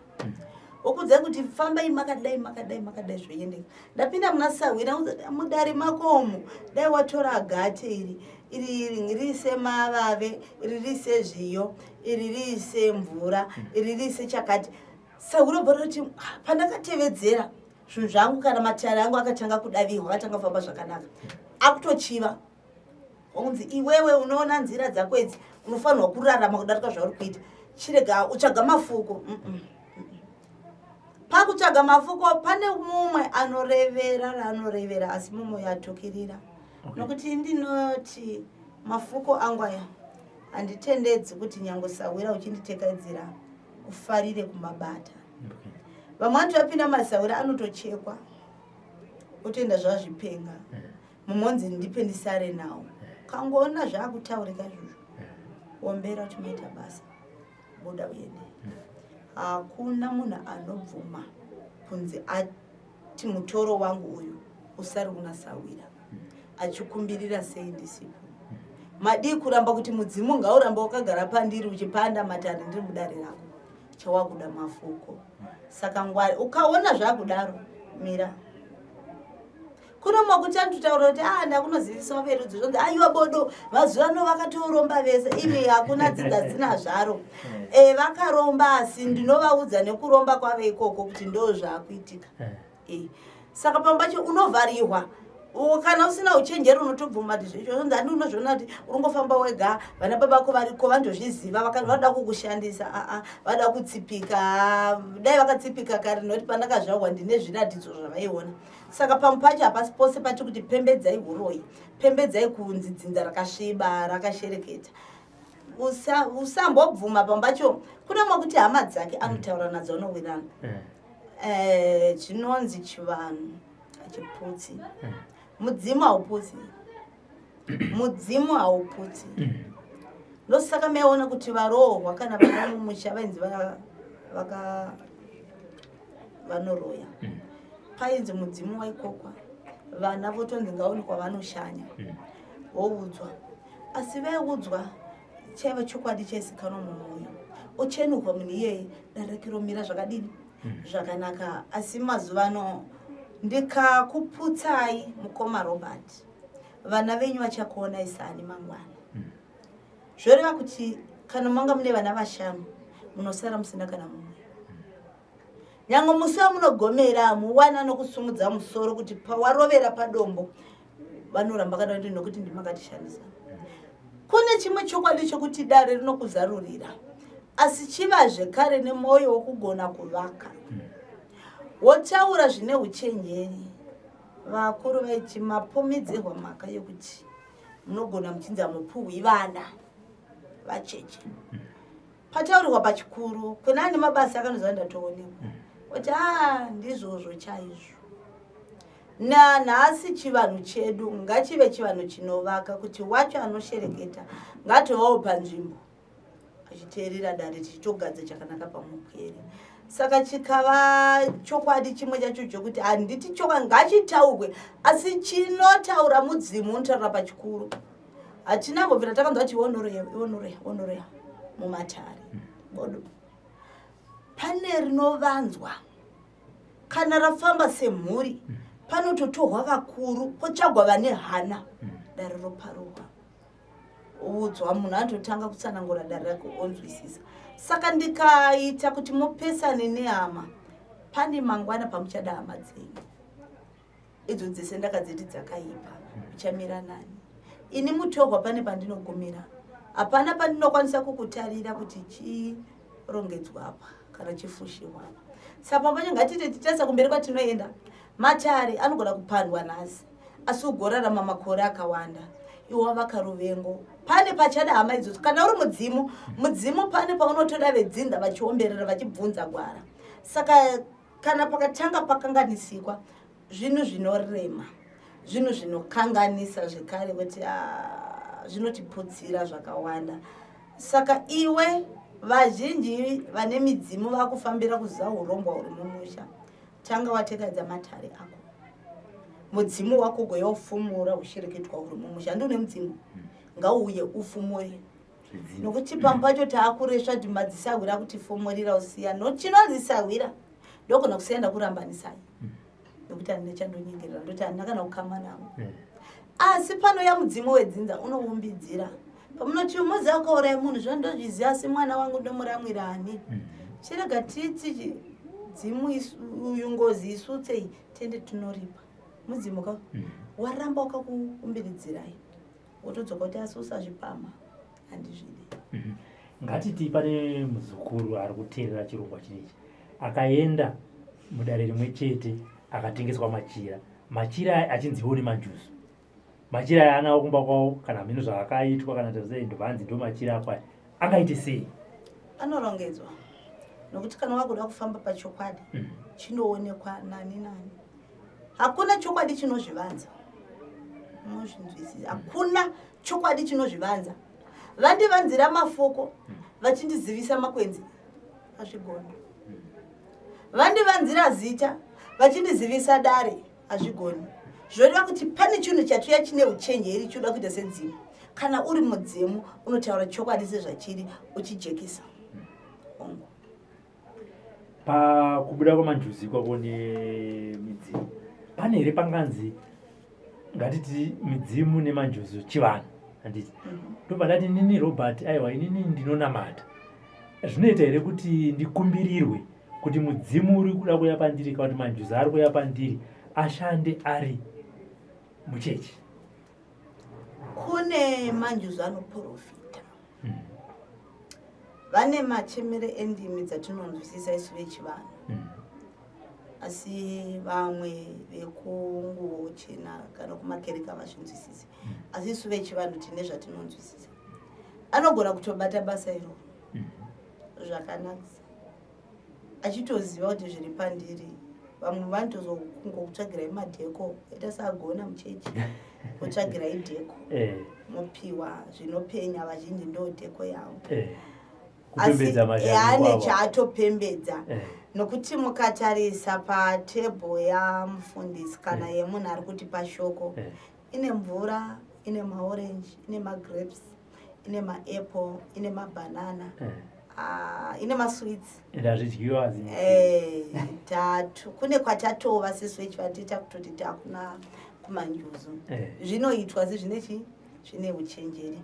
okudza kuti fambai makadai zvoendeka ndapinda muna sawira mudare makomo dai watora gate iri rise mavave iri rise zviyo iri rise mvura iri rise chakati sawira bvaroti pandakatevedzera zvinhu zvangu kana matare angu akatanga kudavirwa akatanga kufamba zvakanaka akutochiva unzi iwewe unoona nzira dzako idzi unofanirwa kurarama kudarika zvauri kuita chirega utsvaga mafuko pakutsvaga mafuko pane mumwe anorevera asi mumwe yatokirira nokuti ndinoti mafuko angu aya handitendedzi kuti nyange sawira uchinditekaidzira ufarire kumabata vamwe vantu vapinda masawira anotochekwa otoenda zvazvipenga mumonzi ndipe ndisare nawo kangoona zvakutaurika izvozvo ombera kuti maita basa buda uende. Hakuna munhu anobvuma kunzi ati mutoro wangu uyu usari unasawira achikumbirira sei ndisipo. Madii kuramba kuti mudzimu ngauramba wakagara pandiri uchipanda matare ndiri mudare rako chawakuda mafuko. Saka Mwari ukaona zvakudaro mira. Kuno makuti anotutaura kuti ndakunozivisa vaberudzi zvonzi aiwa bodo mazuva ano vakatoromba vese. Imi hakuna dzidza dzina zvaro. Vakaromba asi ndinovaudza nekuromba kwave ikoko kuti ndo zvaakuitika. Saka pambacho unovharirwa. Kana usina uchenjeri unotobvuma kuti zvizvo zvonzi handi unozviona kuti urongofamba wega vana babako variko vandozviziva vada kukushandisa vada kutsipika dai vakatsipika kare nokuti pandakazvarwa ndine zviratidzo zvavaiona. Saka pamupacho hapasi pose pati kuti pembedzai uroi pembedzai kunzi dzinza rakasviba rakashereketa. Usambobvuma pambacho kuna makuti hama dzake anotaura nadzo anowirana. Chinonzi chivanhu hachiputsi. Mudzimu hauputsi. Mudzimu hauputsi. Ndosaka meona kuti varohwa kana vana mumusha vainzi vanoroya. Painzi mudzimu waikokwa. Vana votonzi ngaoni kwavanoshanya. Woudzwa. Asi veudzwa chaiva chokwadi chaizikanwa mumwoyo. Ochenukwa munhu iyeye darakiromira zvakadini zvakanaka. Asi mazuvano ndikakuputsai mukoma Robert. Vana venyu vachakuona isani mangwana. Zvoreva kuti kana manga mune vana vashanu munosara musina kana mumwe. Nyange musi wamunogomera muwana nokusumudza musoro kuti pawarovera padombo vanoramba kana kuti nokuti ndimakatishandisa. Kune chimwe chokwadi chokuti dare rinokuzarurira. Asi chivazve kare nemwoyo wokugona kuvaka. Wotaura zvine uchenjeri. Vakuru vaiti mapomidzerwa mhaka yokuti munogona muchinza mupuhwi vana vacheche. Pataurirwa pachikuru kunani mabasa akanoziva ndatoonekwa. Kuti ndizvozvo chaizvo. Nhasi chivanhu chedu ngachive chivanhu chinovaka kuti wacho anoshereketa ngatovawo panzvimbo achiteerera dare tichitogadza chakanaka pamuperi. Saka chikava chokwadi chimwe chacho chokuti handiti chokwadi ngachitaurwe asi chinotaura mudzimu unotaura pachikuru. Hatinambobvira takanzwa kuti onoreya mumatare. Bodo. Pane rinovanzwa. Kana rafamba semhuri panototorwa vakuru potsvagwa vane hana dare roparuwa. Udzwa munhu anototanga kutsanangura dare rake onzwisisa. Saka ndikaita kuti mupesane nehama pane mangwana pamuchada hama dzenyu. Idzo dzese ndakadziti dzakaipa uchamira nani. Ini mutorwa pane pandinogumira. Hapana pandinokwanisa kukutarira kuti chirongedzwa apa kana chifushiwa apa. Saka pambacho ngatite titesa kumberi kwatinoenda. Matare anogona kupandwa nhasi asi ugorarama makore akawanda. Iwo vakaruvengo. Pane pachada hama idzodzo. Kana uri mudzimu pane paunotoda vedzinza vachiomberera vachibvunza gwara. Saka kana pakatanga pakanganisikwa zvinhu zvinorema. Zvinhu zvinokanganisa zvekare kuti zvinotiputsira zvakawanda. Saka iwe vazhinji vane midzimu vakufambira kuziva urongwa huri mumusha. Tanga watekedza matare ako. Mudzimu wako goya ufumura ushereketwa uri mumusha. Handune mudzimu ngauye ufumure. Nokuti pampacho taakuresva kuti madzisawira kuti fumurira usiya. Chinozisawira ndokona kusienda kurambanisai. Nokuti handina chandonyengera ndoti handina kana kukama navo. Asi panoya mudzimu wedzinza unoumbidzira. Pamunoti umoza wakauraya munhu zvandozviziva asi mwana wangu ndomuramwira hani. Chirega titi dzimu uyu ngozi isutsei tende tinoripa. Mudzimu ka waramba wakakuumbiridzirai. Wotodzoka kuti asi usazvipama handizvidi. Ngatiti pane muzukuru ari kuteerera chirongwa chinechi akaenda mudare rimwe chete akatengeswa machira. Machira achinziwo nemajusu. Machira aya anawo kumba kwawo kana mhino zvakaitwa kana tazei ndovanzi ndo machira akwa angaite sei? Anorongedzwa. Nokuti kana wakuda kufamba pachokwadi chinoonekwa nani. Hakuna chokwadi chinozvivanza. munozvinzwisisa. Hakuna chokwadi chinozvivanza. Vandivanzira mafoko vachindizivisa makwenzi azvigona. Vandivanzira zita vachindizivisa dare azvigona. Zvoreva kuti pane chinhu chatuya chine uchenjeri choda kuita sedzimu. Kana uri mudzimu unotaura chokwadi sezvachiri uchijekesa. Pakubuda kwamanjuzi kwako nemidzimu, pane here panganzi ngatiti midzimu nemanjuzi chivanhu handiti ndobva ndati nini Robert aiwa inini ndinonamata, zvinoita here kuti ndikumbirirwe kuti mudzimu uri kuda kuuya pandiri kana kuti manjuzi ari kuuya pandiri ashande ari muchechi? Kune manjuzi anoprofita, vane machemere endimi dzatinonzwisisa isu vechivanhu, asi vamwe vekunguo chena kana kumakereka vazvinzwisisi, asi isu vechivanhu tine zvatinonzwisisa. Anogona kutobata basa iro zvakanakisa achitoziva kuti zviri pandiri. Vamwe vanotozokungokutsvagirai madheko, ita sagona muchechi kutsvagirai dheko mopiwa zvinopenya, vazhinji ndo dheko yavo. Asi ane chaatopembedza, nokuti mukatarisa patebho yamufundisi kana yemunhu ari kuti pashoko, ine mvura, ine maorenji, ine magrapes, ine maapple, ine mabanana, ine masweets. Ndazvidyiwa tatu. Kune kwatatova sesu vechivatita kutoti takuna kumanjuzu. Zvinoitwa zvinechi zvine uchenjeri.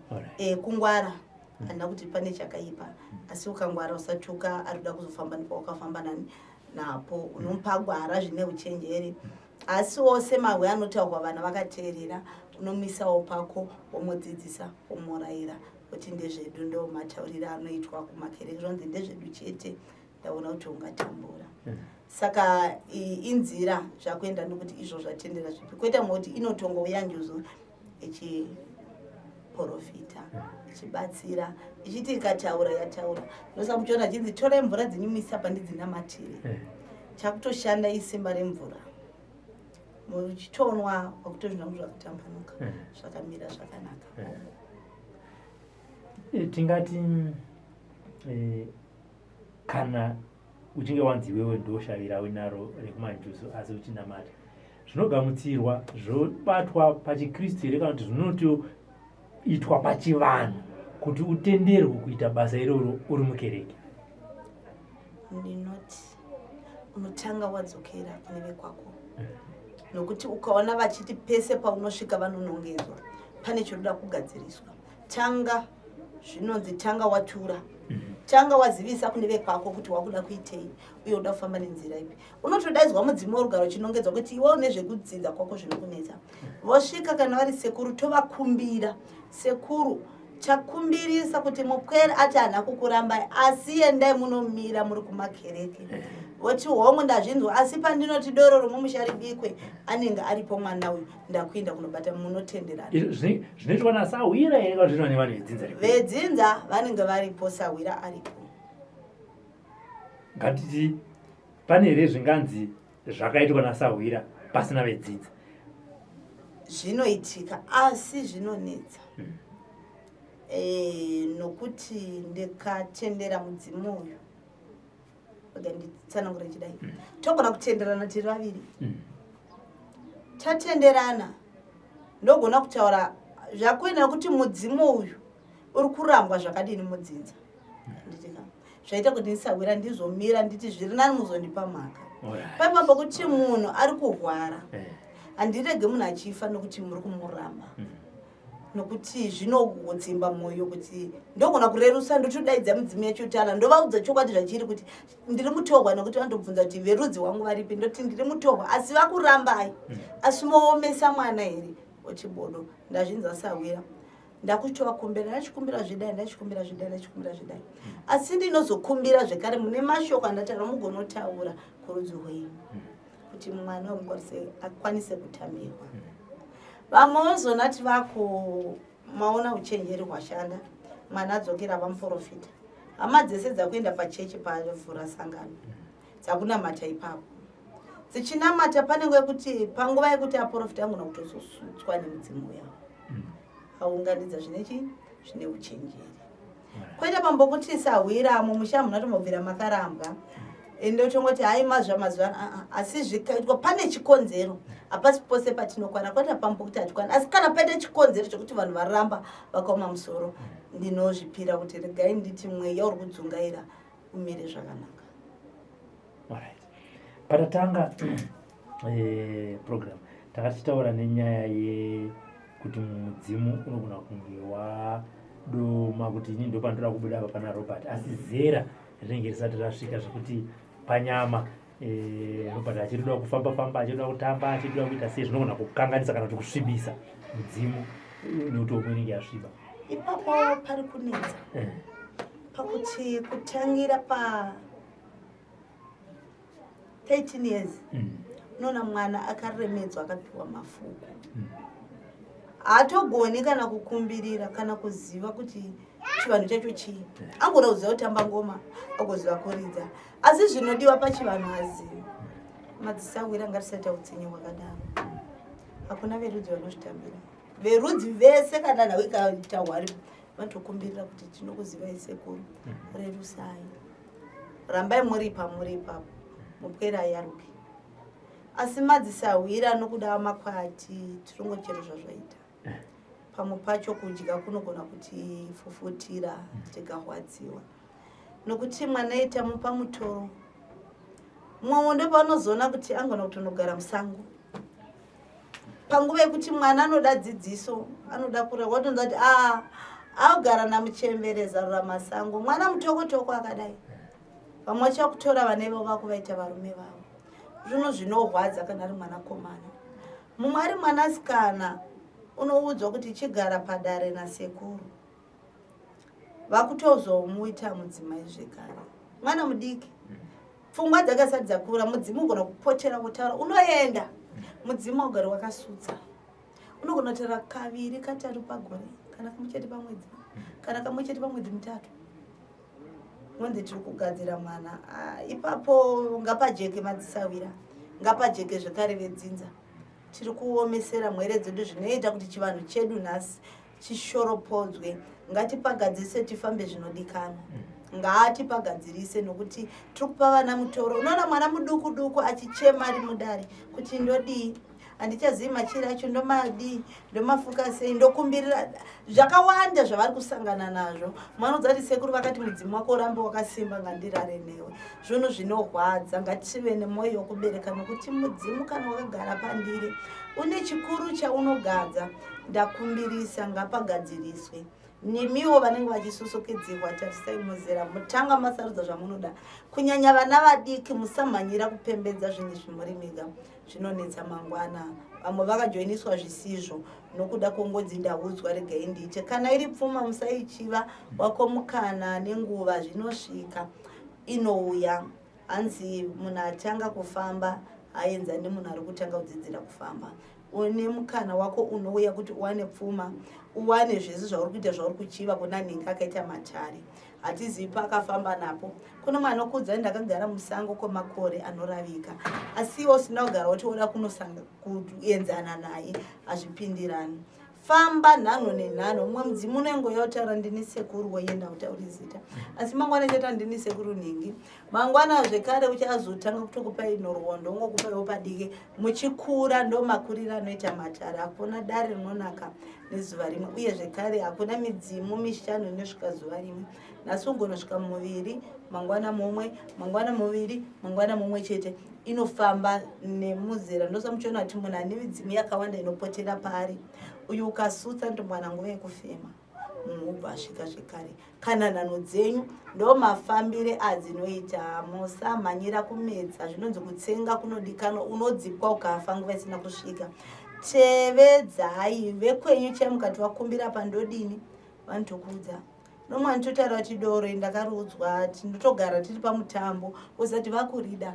Kungwara handina kuti pane chakaipa, asi ukangwara usatsvuka arikuda kuzofamba nepawakafamba napo, unomupa gwara zvine uchenjeri. Asi wose mahwe anotaurwa vana vakateerera, unomisawo pako womudzidzisa womurayira kuti ndezvedu, ndo matauriro anoitwa kumakereke, zvinzi ndezvedu chete, ndaona kuti ungatambura. Saka inzira zvakuenda nokuti izvo zvatendera zvipi. Kwete kuti inotongouya njuzu ichiprofita, ichibatsira, ichiti ikataura yataura. Nosamuchiona chinzi torai mvura dzinyumisa pandidzinamatire. Chakutoshanda isimba remvura. Muchitonwa wakutozvina kuti zvakutambanuka, zvakamira zvakanaka. Tingati kana uchinge wanzi wewe ndoshavira winaro rekumanjuzu asi uchinamata, zvinogamutsirwa zvobatwa pachikristu here kana kuti zvinotoitwa pachivanhu kuti utenderwe kuita basa iroro uri mukereke? Ndinoti unotanga wadzokera kune vekwako, nokuti ukaona vachiti pese paunosvika vanonongedzwa, pane choda kugadziriswa. Tanga zvinonzi tanga watura, tanga wazivisa kune vekwako kuti wakuda kuitei uye uda kufamba nenzira ipi. Unotodaidzwa mudzimu worugaro chinongedzwa kuti iwe une zvekudzidza kwako zvinokunetsa. Vosvika kana vari sekuru tovakumbira, sekuru chakumbirisa kuti mupwere ati hana kukurambai, asi endai munomira muri kumakereke. Voti hongu ndazvinzwa, asi pandinoti doro romumusharibikwe anenge aripo mwana uyu, ndakuenda kunobata, munotenderana. Zvinoitwa nasawira here kana zvinoitwa nevanhu vedzinza? Vedzinza vanenge varipo, sawira aripo. Ngatiti pane here zvinganzi zvakaitwa nasawira pasina vedzinza? Zvinoitika, asi zvinonetsa. Nokuti ndikatendera mudzimu uyu, nditsanangure chidai, togona kutenderana tiri vaviri. Tatenderana ndogona kutaura zvakuenda kuti mudzimu uyu uri kurambwa zvakadini mudzinza. Zvaita kuti ndisawira ndizomira nditi zviri nani muzondipa mhaka. Paipapo kuti munhu ari kurwara, handirege munhu achifa nokuti muri kumuramba. Nokuti zvinodzimba mwoyo kuti ndogona kurerusa ndotodaidza mudzimu yachotala ndovaudza chokwadi zvachiri kuti ndiri mutorwa, nokuti vandobvunza kuti verudzi wangu varipi, ndoti ndiri mutorwa asi vakurambai, asi moomesa mwana here wechibodo. Ndazvinza sawira, ndakutovakumbira, ndachikumbira zvidai, ndachikumbira zvidai, ndachikumbira zvidai, asi ndinozokumbira zvekare mune mashoko andataura mugonotaura kurudzi rwenyu kuti mwana akwanise kutamirwa. Vamwe vazonati maona uchenjeri hwashanda, mwana adzokera vamuprofita. Hama dzese dzakuenda pachechi pavhura sangano, dzakunamata ipapo, dzichinamata pane nguva yekuti panguva yekuti aprofita angona kutozosutswa nemudzimu yavo aunganidza zvine uchenjeri kwete pambokuti sahwiramo musha muna tomobvira makarambwa ende utongoti hai mazuva asi zvikaitwa pane chikonzero hapasi pose patinokwana kwete pambokuti hatikwana asi kana paite chikonzero chokuti vanhu varamba vakaoma musoro ndinozvipira kuti regai nditi mweya uri kudzungaira umire zvakanaka. Patatanga program takati tichitaura nenyaya yekuti mudzimu unogona kunge wadoma kuti ini ndo pandoda kubuda apa pana Robert asi zera rinenge risati rasvika zvekuti panyama Robert achirida kufamba achirida kutamba achirida kuita sei zvinogona kukanganisa kana kuti kusvibisa mudzimu nekuti umwe unenge asviba. Ipapo pari kunetsa pakuti kutangira pa 13 years unoona mwana akaremedzwa akapiwa mafuko haatogoni kana kukumbirira kana kuziva kuti chivanhu chacho chii angona kuziva kutamba ngoma agoziva kuridza asi zvinodiwa pachivanhu azivi madzisawira ngatisaita utsinye hwakadaro hakuna verudzi vanozvitambira verudzi vese kana nawe kaita hwari vanotokumbirira kuti tinokuzivai sekuru rerusai rambai muripa mupwerai yarupi asi madzisawira nokuda makwati tirongochero zvazvaita pamwe pacho kudya kunogona kuti fufutira tikahwadziwa nokuti mwana aita mupa mutoro mumwe ndo panozoona kuti angona kutonogara musango panguva yekuti mwana anoda dzidziso anoda kura watonza kuti agara namuchembereza ramasango mwana mutokotoko akadai vamwe vachakutora vana ivavo vakuvaita varume vavo zvino zvinorwadza kana ari mwana komana mumwe ari mwana asikana unoudzwa kuti chigara padare nasekuru vakutozomuita mudzimai zvekare mwana mudiki pfungwa dzakasati dzakura mudzimu ugona kupotera kutaura unoenda mudzimu ugari wakasutsa unogona kutaura kaviri katatu pagore kana kamuchete pamwedzi kana kamuchete pamwedzi mutatu ngonzi tiri kugadzira mwana ipapo ngapajeke madzisawira ngapajeke zvekare vedzinza tiri kuomesera mwere dzedu zvinoita kuti chivanhu chedu nhasi chishoropodzwe ngatipagadzise tifambe zvinodikana ngatipagadzirise nokuti tiri kupa vana mutoro unoona mwana muduku duku achichema ari mudare kuti ndodii handichazivi machiri acho ndomadii ndomafuka sei ndokumbirira zvakawanda zvavari kusangana nazvo mwana udzati sekuru vakati mudzimu wako urambe wakasimba ngandirare newe zvinhu zvinorwadza ngative nemwoyo wokubereka nokuti mudzimu kana wakagara pandiri une chikuru chaunogadza ndakumbirisa ngapagadziriswe nemiwo vanenge vachisusukidzirwa tarisai muzera mutanga masarudza zvamunoda kunyanya vana vadiki musamhanyira kupembedza zvinhu zvimurimiga zvinonetsa mangwana vamwe vakajoiniswa zvisizvo nokuda kongodzi ndaudzwa regai ndiite kana iri pfuma musaichiva wako mukana nenguva zvinosvika inouya hanzi munhu atanga kufamba haenzani munhu ari kutanga kudzidzira kufamba une mukana wako unouya kuti uwane pfuma uwane zvese zvauri kuita zvauri kuchiva kuna nhingi akaita matare hatizivi pakafamba napo kune mwana okudza ndakagara musango kwemakore anoravika asiwo usina kugara watiwoda kunosanga kuenzana naye hazvipindirani famba nhano nenhano umwe mudzimu unengoya kutaura ndini sekuru woenda kutauri zita asi mangwana cheta ndini sekuru nhingi mangwana zvekare uchazotanga kutokupai norwondo ungokupaiwo padike muchikura ndo makuriro anoita matare hakuna dare rinonaka nezuva rimwe uye zvekare hakuna midzimu mishanu inosvika zuva rimwe nhasi ungonosvika muviri mangwana mumwe mangwana muviri mangwana mumwe chete inofamba nemuzera ndosamuchiona kuti munhu ane midzimu yakawanda inopotera pari uyu ukasutsa ndo mwana nguva yekufema munhu asvika zvekare kana nhano dzenyu ndo mafambire adzinoita musamhanyira kumedza zvinonzi kutsenga kunodikanwa unodzipwa ukafa nguva isina kusvika tevedzai vekwenyu chaimukati wakumbira pandodini vanotokudza nomwe nditotaura kuti doro ndakarudzwa tinotogara tiri pamutambo usati vakurida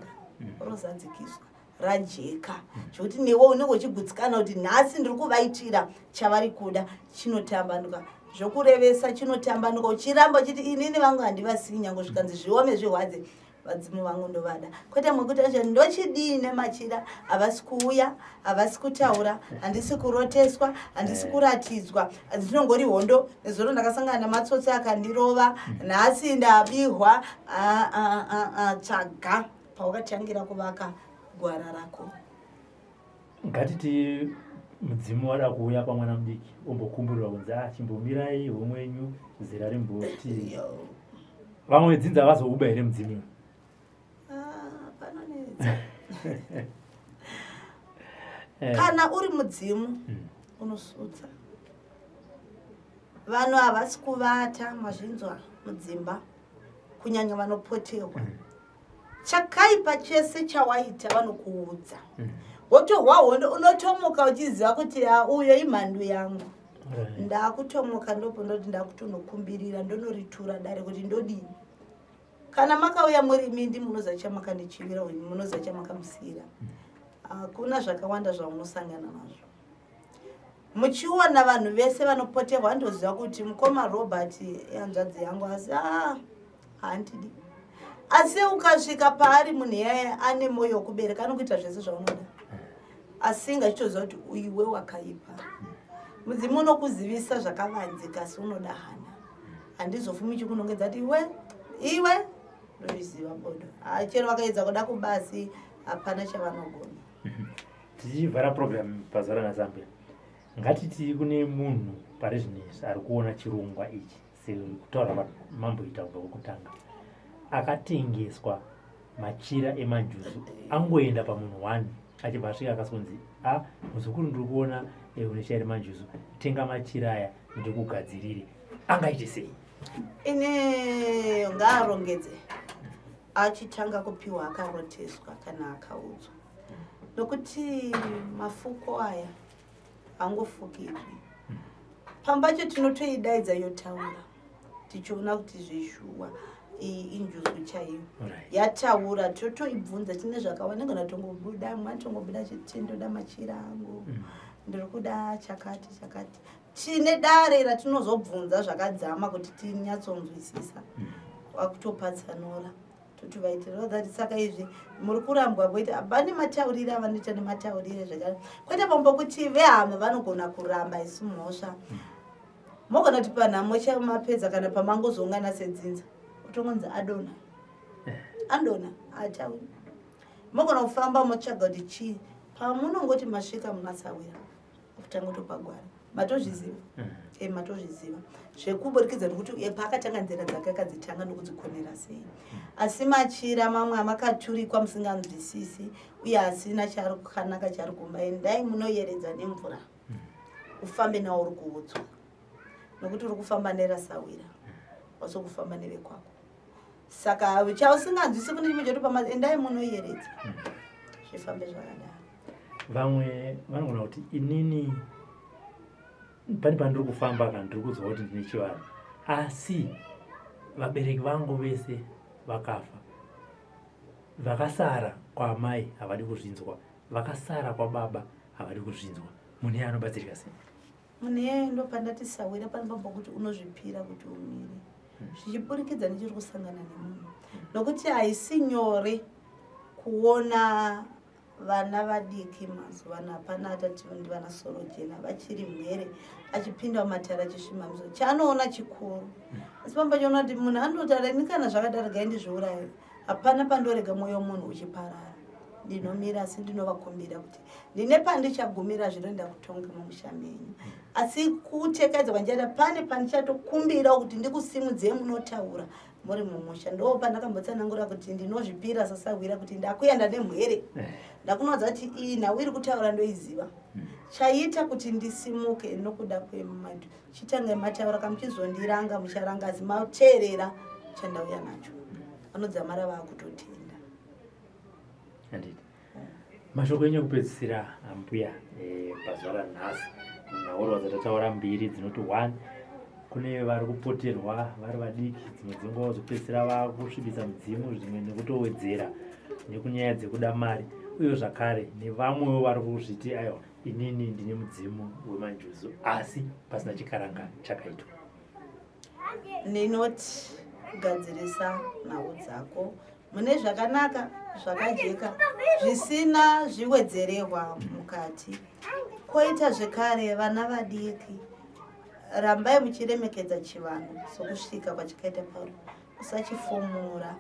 rozadzikiswa rajeka zvokuti newe unenge uchigutsikana kuti nhasi ndiri kuvaitira chavari kuda chinotambanuka zvokurevesa chinotambanuka uchiramba uchiti inini vangu handivasiyi nyange zvikanzi zviome zvihwadze vadzimu vangu ndovada kwete mwekuti acho ndochidii nemachira havasi kuuya havasi kutaura handisi kuroteswa handisi kuratidzwa dzinongori hondo nezoro ndakasangana nematsotsi akandirova nhasi ndabihwa tsvaga pawakatangira kuvaka gwara rako. Ngatiti mudzimu wada kuuya pamwana mudiki ombokumburirwa kunzi chimbomirai homwenyu zera rimboti vamwe dzinza vazokuba here mudzimu panonedza kana uri mudzimu unosudza vanhu havasi kuvata mazvinzwa mudzimba kunyanya vanopoterwa chakaipa chese chawaita vanokuudza wotorwa hondo unotomuka uchiziva kuti uyo imhandu yangu ndakutomuka ndopo ndoti ndakutonokumbirira ndonoritura dare kuti ndodini. Kana makauya muri mindi munoza chamakandichivira munoza chamakamusira hakuna zvakawanda zvaunosangana nazvo. Muchiona vanhu vese vanopoterwa vandoziva kuti mukoma Robert hanzvadzi yangu asi handidi. Asi ukasvika paari munhu yeye ane mwoyo wekubereka anokuita zvese zvaunoda asi ngachitoziva kuti iwe wakaipa. Mudzimu unokuzivisa zvakavanzika asi unoda hana. Handizofumi chikunongedza kuti iwe ndozviziva bodo chero vakaedza kuda kubasi hapana chavanogona. Tichivhara program pazara naZambia ngatiti kune munhu pari zvinezvi ari kuona chirongwa ichi sekutaura mamboita kubva kwekutanga akatengeswa machira emajuzu angoenda pamunhu 1 achibva asvika akasonzi muzukuru ndiri kuona une chira remajuzu tenga machira aya ndikugadzirire angaite sei? Ine ngaarongedze achitanga kupiwa akaroteswa kana akaudzwa nokuti mafuko aya hangofukidzwi. Pambacho tinotoidaidza yotaura tichiona kuti zvishuwa iyi injuzu chaiyo yataura totoibvunza tine zvakawanda ngana tongobuda mwatongobuda chitendoda machira angu ndiri kuda chakati tine dare ratinozobvunza zvakadzama kuti tinyatsonzwisisa wakutopatsanura totovaitira that saka izvi muri kurambwa boiti abane mataurire avanoita nemataurire zvakare kwete pambokuti vehama vanogona kuramba isu mhosva mogona kuti panhamo chamapedza kana pamangozongana sedzinza utongonzi andona atauri mogona kufamba motsvaga kuti chii pamunongoti masvika munasawira kutanga topagwara matozviziva matozviziva zvekuburikidza nokuti paakatanga nzira dzake akadzitanga nokudzikonera sei asi machira mamwe amakaturikwa musinganzwisisi uye asina chari kukanaka chari kumba endai munoyeredza nemvura ufambe nawo uri kuudzwa nokuti uri kufamba nerasawira wasokufamba nevekwako saka chausinganzwisi kune chimwe chotopama endai munoyeredza zvifambe zvakadaro. Vamwe vanogona kuti inini pani pandiri kufamba kana ndiri kuziva kuti ndine chivaro asi vabereki vangu vese vakafa, vakasara kwaamai havadi kuzvinzwa, vakasara kwababa havadi kuzvinzwa, munhu iye anobatsirika sei? Munhu iye ndopandatisawira panopamba kuti unozvipira kuti umire zvichiburikidza nechiri kusangana nemunhu nokuti haisi nyore kuona vana vadiki mazuvano hapana atati vana soro jena vachiri mhere achipinda mumatara achisvimamiso chaanoona chikuru asi pambachoona kuti munhu anotara ini kana zvakadaro gaindizviurayi hapana pandorega mwoyo munhu uchiparara ndinomira asi ndinovakumbira kuti ndine pandichagumira zvino ndakutonga mumusha menyu asi kutekedzwa kwanjada pane pandichatokumbira kuti ndikusimudzei munotaura muri mumusha ndo pandakambotsanangura kuti ndinozvipira sasawira kuti ndakuenda nemwere ndakunoudza kuti iyi nhau iri kutaura ndoiziva chaita kuti ndisimuke nokuda kwemadu chitange mataura kamuchizondiranga mucharanga asi mateerera chandauya nacho anodzamara vaakutotenda. Mashoko enyu ekupedzisira ambuya pazuva ranhasi munhauro dzatataura mbiri dzinoti 1 kune vari kupoterwa vari vadiki dzimwe dzenguva dzopedzisira vakusvibisa mudzimu zvimwe nekutowedzera nekunyaya dzekuda mari uye zvakare nevamwewo vari kuzviti aiwa inini ndine mudzimu wemanjuzu asi pasina chikaranga chakaitwa. Ndinoti kugadzirisa nhau dzako mune zvakanaka zvakajeka zvisina zviwedzerehwa mukati. Koita zvekare vana vadiki, rambai muchiremekedza chivanhu sokusvika kwachikaita Pauro. Usachifomura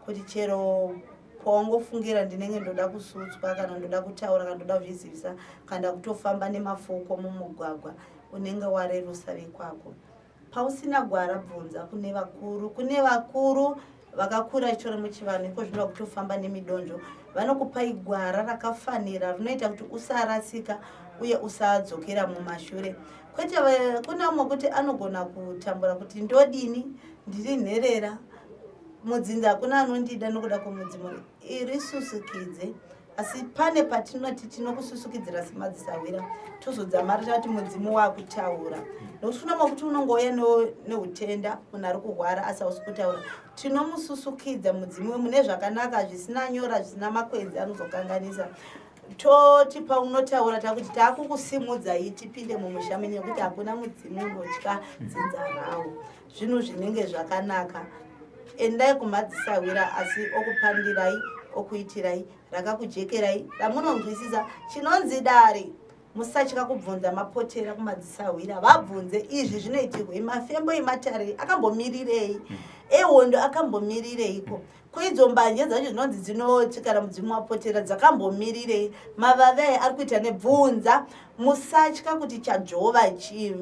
kuti chero paungofungira ndinenge ndoda kusutswa kana ndoda kutaura kana ndoda kuzvizivisa kana kutofamba nemafoko mumugwagwa unenge warerusa vekwako. Pausina gwara bvunza kune vakuru vakakura chiro muchivanhu iko zvinoda kutofamba nemidonzvo vanokupai gwara rakafanira rinoita kuti usarasika uye usadzokera mumashure. Kwete kuna umwe kuti anogona kutambura kuti ndodini ndiri nherera mudzinza hakuna anondida nokuda kwomudzimu irisusukidze. Asi pane patinoti tinokususukidzira semadzisawira tozodzamarira kuti mudzimu wakutaura nokuti kuna umwe kuti unongouya neutenda munhu ari kurwara asi hausi kutaura. Tinomususukidza mudzimu mune zvakanaka zvisina nyora zvisina makwenzi anozokanganisa. Toti paunotaura takuti takukusimudzai tipinde mumusha menyu nekuti hakuna mudzimu unotya dzinza rawo. Zvinhu zvinenge zvakanaka. Endai kumadzisawira asi okupandirai okuitirai rakakujekerai ramunonzwisisa chinonzi dare. Musatya kubvunza mapotera kumadzisawira vabvunze izvi zvinoitirwei, mafembo ematare akambomirirei, ehondo akambomirireiko, kuidzo mbanje dzacho zvinonzi dzinotikana mudzimu wapotera dzakambomirirei, mavave ari kuita nebvunza. Musatya kuti chajova chii,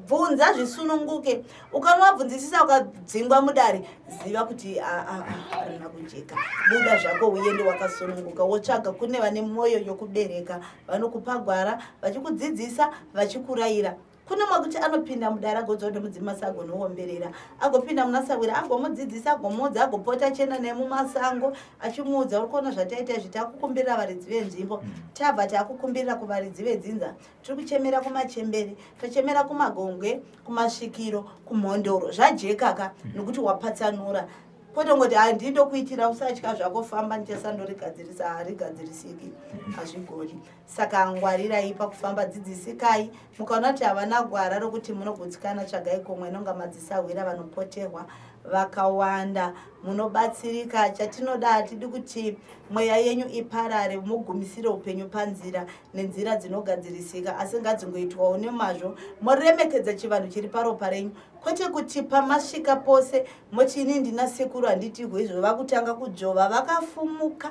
bvunza zvisununguke. Ukanwabvunzisisa ukadzingwa mudare ziva kuti harina kujeka, buda zvako uende wakasununguka wotsvaga kune vane mwoyo yokubereka vanokupa gwara vachikudzidzisa vachikurayira. Kuna makuti anopinda mudare agodzoda mudzimu agonoomberera agopinda munasawira agomudzidzisa agomudza agopota chena nemumasango achimuudza urikuona zvataita izvi takukumbirira varidzi venzvimbo tabva takukumbirira kuvaridzi vedzinza tiri kuchemera kumachembere tochemera kumagongwe kumasvikiro kumhondoro zvajekaka nokuti wapatsanura. Kwete ngoti handindokuitira usatya zvako famba ndichasandorigadzirisa harigadzirisiki hazvigoni. Saka ngwarirai pakufamba dzidzisikai mukaona kuti havana gwara rokuti munogutsikana tsvagai komwe nonga madzisawira vanopoterwa vakawanda munobatsirika. Chatinoda hatidi kuti mweya yenyu iparare mugumisire upenyu panzira nenzira dzinogadzirisika asi ngadzingoitwawo nemazvo muremekedza chivanhu chiri paropa renyu. Kwete kuti pamasvika pose mochini ndina sekuru handitirwe izvo vakutanga kujova vakafumuka.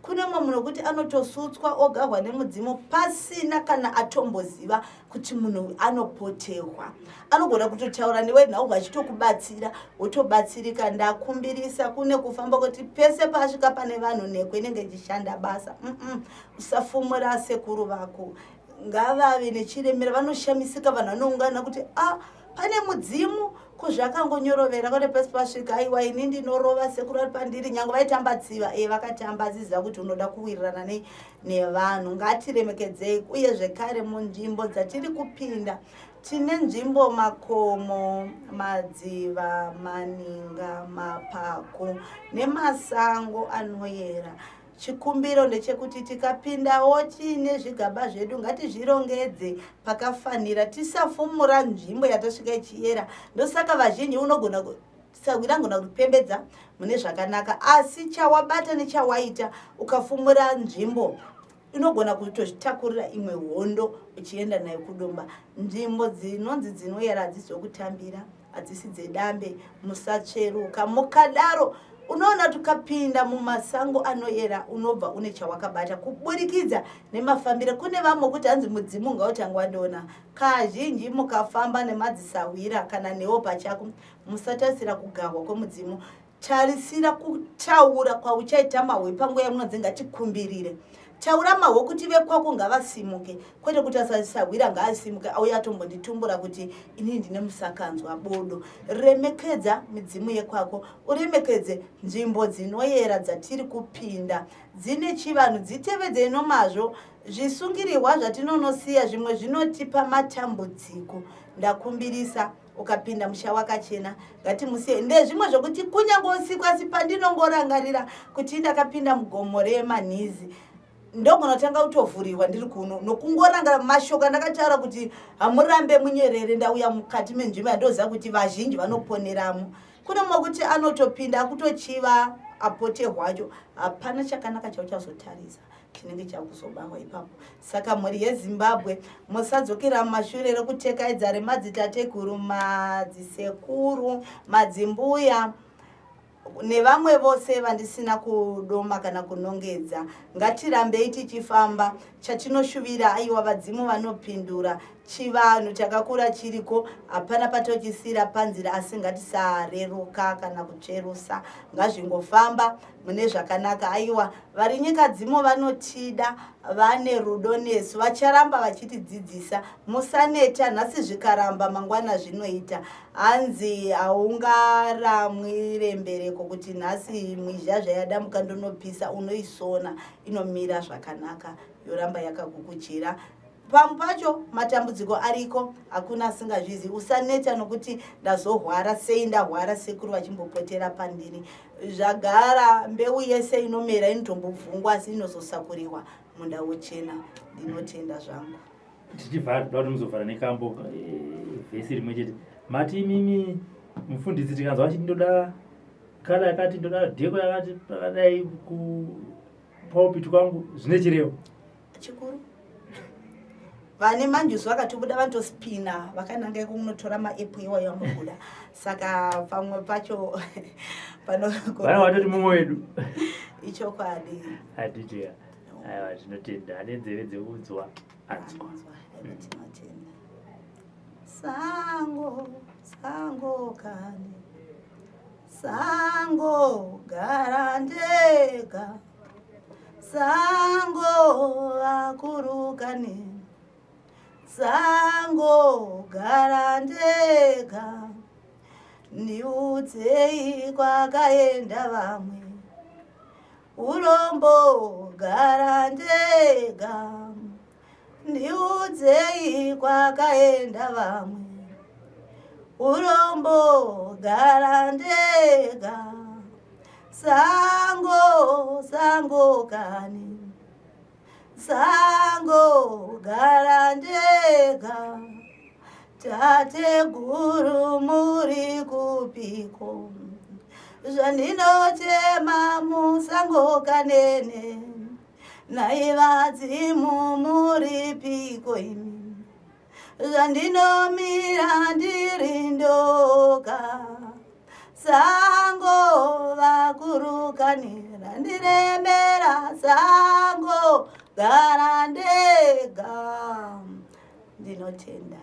Kuna mumwe munhu kuti anotosutswa ogarwa nemudzimu pasina kana atomboziva kuti munhu anopoterwa. Anogona kutotaura newe nhau achitokubatsira wotobatsirika. Ndakumbirisa kune kufamba kuti pese pasvika pane vanhu nekwe inenge ichishanda basa. Usafumura sekuru vako ngavave nechiremera. Vanoshamisika vanhu vanoungana kuti pane mudzimu kuzvakangonyorovera kone pesi pasvika aiwa ini ndinorova sekuru ari pandiri nyange vaitambatsiva vakatamba ziziva kuti unoda kuwirirana nevanhu. Ngatiremekedzei. Uye zvekare munzvimbo dzatiri kupinda tine nzvimbo makomo, madziva, maninga, mapako nemasango anoyera. Chikumbiro ndechekuti tikapindawo tiine zvigaba zvedu ngatizvirongedze pakafanira tisafumura nzvimbo yatasvika ichiyera. Ndosaka vazhinji unogona sawira ngona kupembedza mune zvakanaka asi chawabata nechawaita ukafumura nzvimbo inogona kutozvitakurira imwe hondo uchienda nayo kudomba. Nzvimbo dzinonzi dzinoyera hadzisi dzokutambira hadzisi dzedambe. Musatsveruka mukadaro unoona tukapinda mumasango anoyera unobva une chawakabata kuburikidza nemafambiro. Kune vamwe kuti hanzi mudzimu ngautanga wandoona. Kazhinji mukafamba nemadzisawira kana newo pachako musatasira kugarwa kwemudzimu. Tarisira kutaura kwauchaita mahwe panguva yamunonzi ngatikumbirire. Taura mahwe kuti vekwako ngavasimuke kwete kuti asasawira ngaasimuke auya atombonditumbura kuti ini ndine musakanzwa bodo. Remekedza midzimu yekwako, uremekedze nzvimbo dzinoyera dzatiri kupinda dzine chivanhu dzitevedze nomazvo. Zvisungirirwa zvatinonosiya zvimwe zvinotipa matambudziko. Ndakumbirisa ukapinda musha wakachena ngatimusiye. Ndezvimwe zvokuti kunyange usiku asi pandinongorangarira kuti ndakapinda mugomo remanhizi ndogona tanga kutovhurirwa ndiri kuno nokungoranga mashoko ndakataura kuti hamurambe munyerere ndauya mukati menzvimbo yandoziva kuti vazhinji vanoponeramo. Kuna mumwe kuti anotopinda akutochiva apote hwacho hapana chakanaka chauchazotarisa chinenge chakuzobarwa ipapo. Saka mhuri yeZimbabwe musadzokera mumashure rekutekaidza remadzitateguru, madzisekuru, madzimbuya nevamwe vose vandisina kudoma kana kunongedza. Ngatirambei tichifamba. Chatinoshuvira aiwa vadzimu vanopindura, chivanhu chakakura chiriko, hapana patochisira panzira, asi ngatisareruka kana kutsverusa. Ngazvingofamba mune zvakanaka. Aiwa vari nyika dzimo vanotida, vane rudo nesu, vacharamba vachitidzidzisa. Musaneta, nhasi zvikaramba mangwana zvinoita. Hanzi haungaramwi rembereko kuti nhasi mwizhazha yada mukandonopisa, unoisona inomira zvakanaka, yoramba yakagukuchira. Pamwe pacho matambudziko ariko, hakuna asingazvizi. Usaneta nokuti ndazohwara sei, ndahwara sekuru vachimbopotera pandiri. Zvagara, mbeu yese inomera inotombobvungwa asi inozosakuriwa munda wochena. Ndinotenda zvangu. Tichivhara kuti muzovhara nekambo vhesi rimwe chete. Mati imimi mufundisi tikanzwa achiti ndoda kala yakati, ndoda dheko yakati, pakadai kupulpit kwangu, zvine chirevo chikuru. Vane manjuzi vakatobuda vanotosipina vakananga kunotora maepu iwayo anobuda. Saka pamwe pacho vana vatoti mumwe wedu ichokwadi. Hatitiya. Aiwa, tinotenda. Ane nzeve dzekudzwa anzwa. Tinotenda. Sango, sango kani, sango garandega, sango akurukani, sango garandega, niudzei kwakaenda vamwe, urombo garandega, niudzei kwakaenda vamwe, urombo garandega, sango, sango kani, sango garandega, tateguru muri kupiko, zvandinotema musango kanene, naivadzimu muri piko imi, zvandinomira ndiri ndoga, sango vakurukanira ndiremera, sango garandega. Ndinotenda.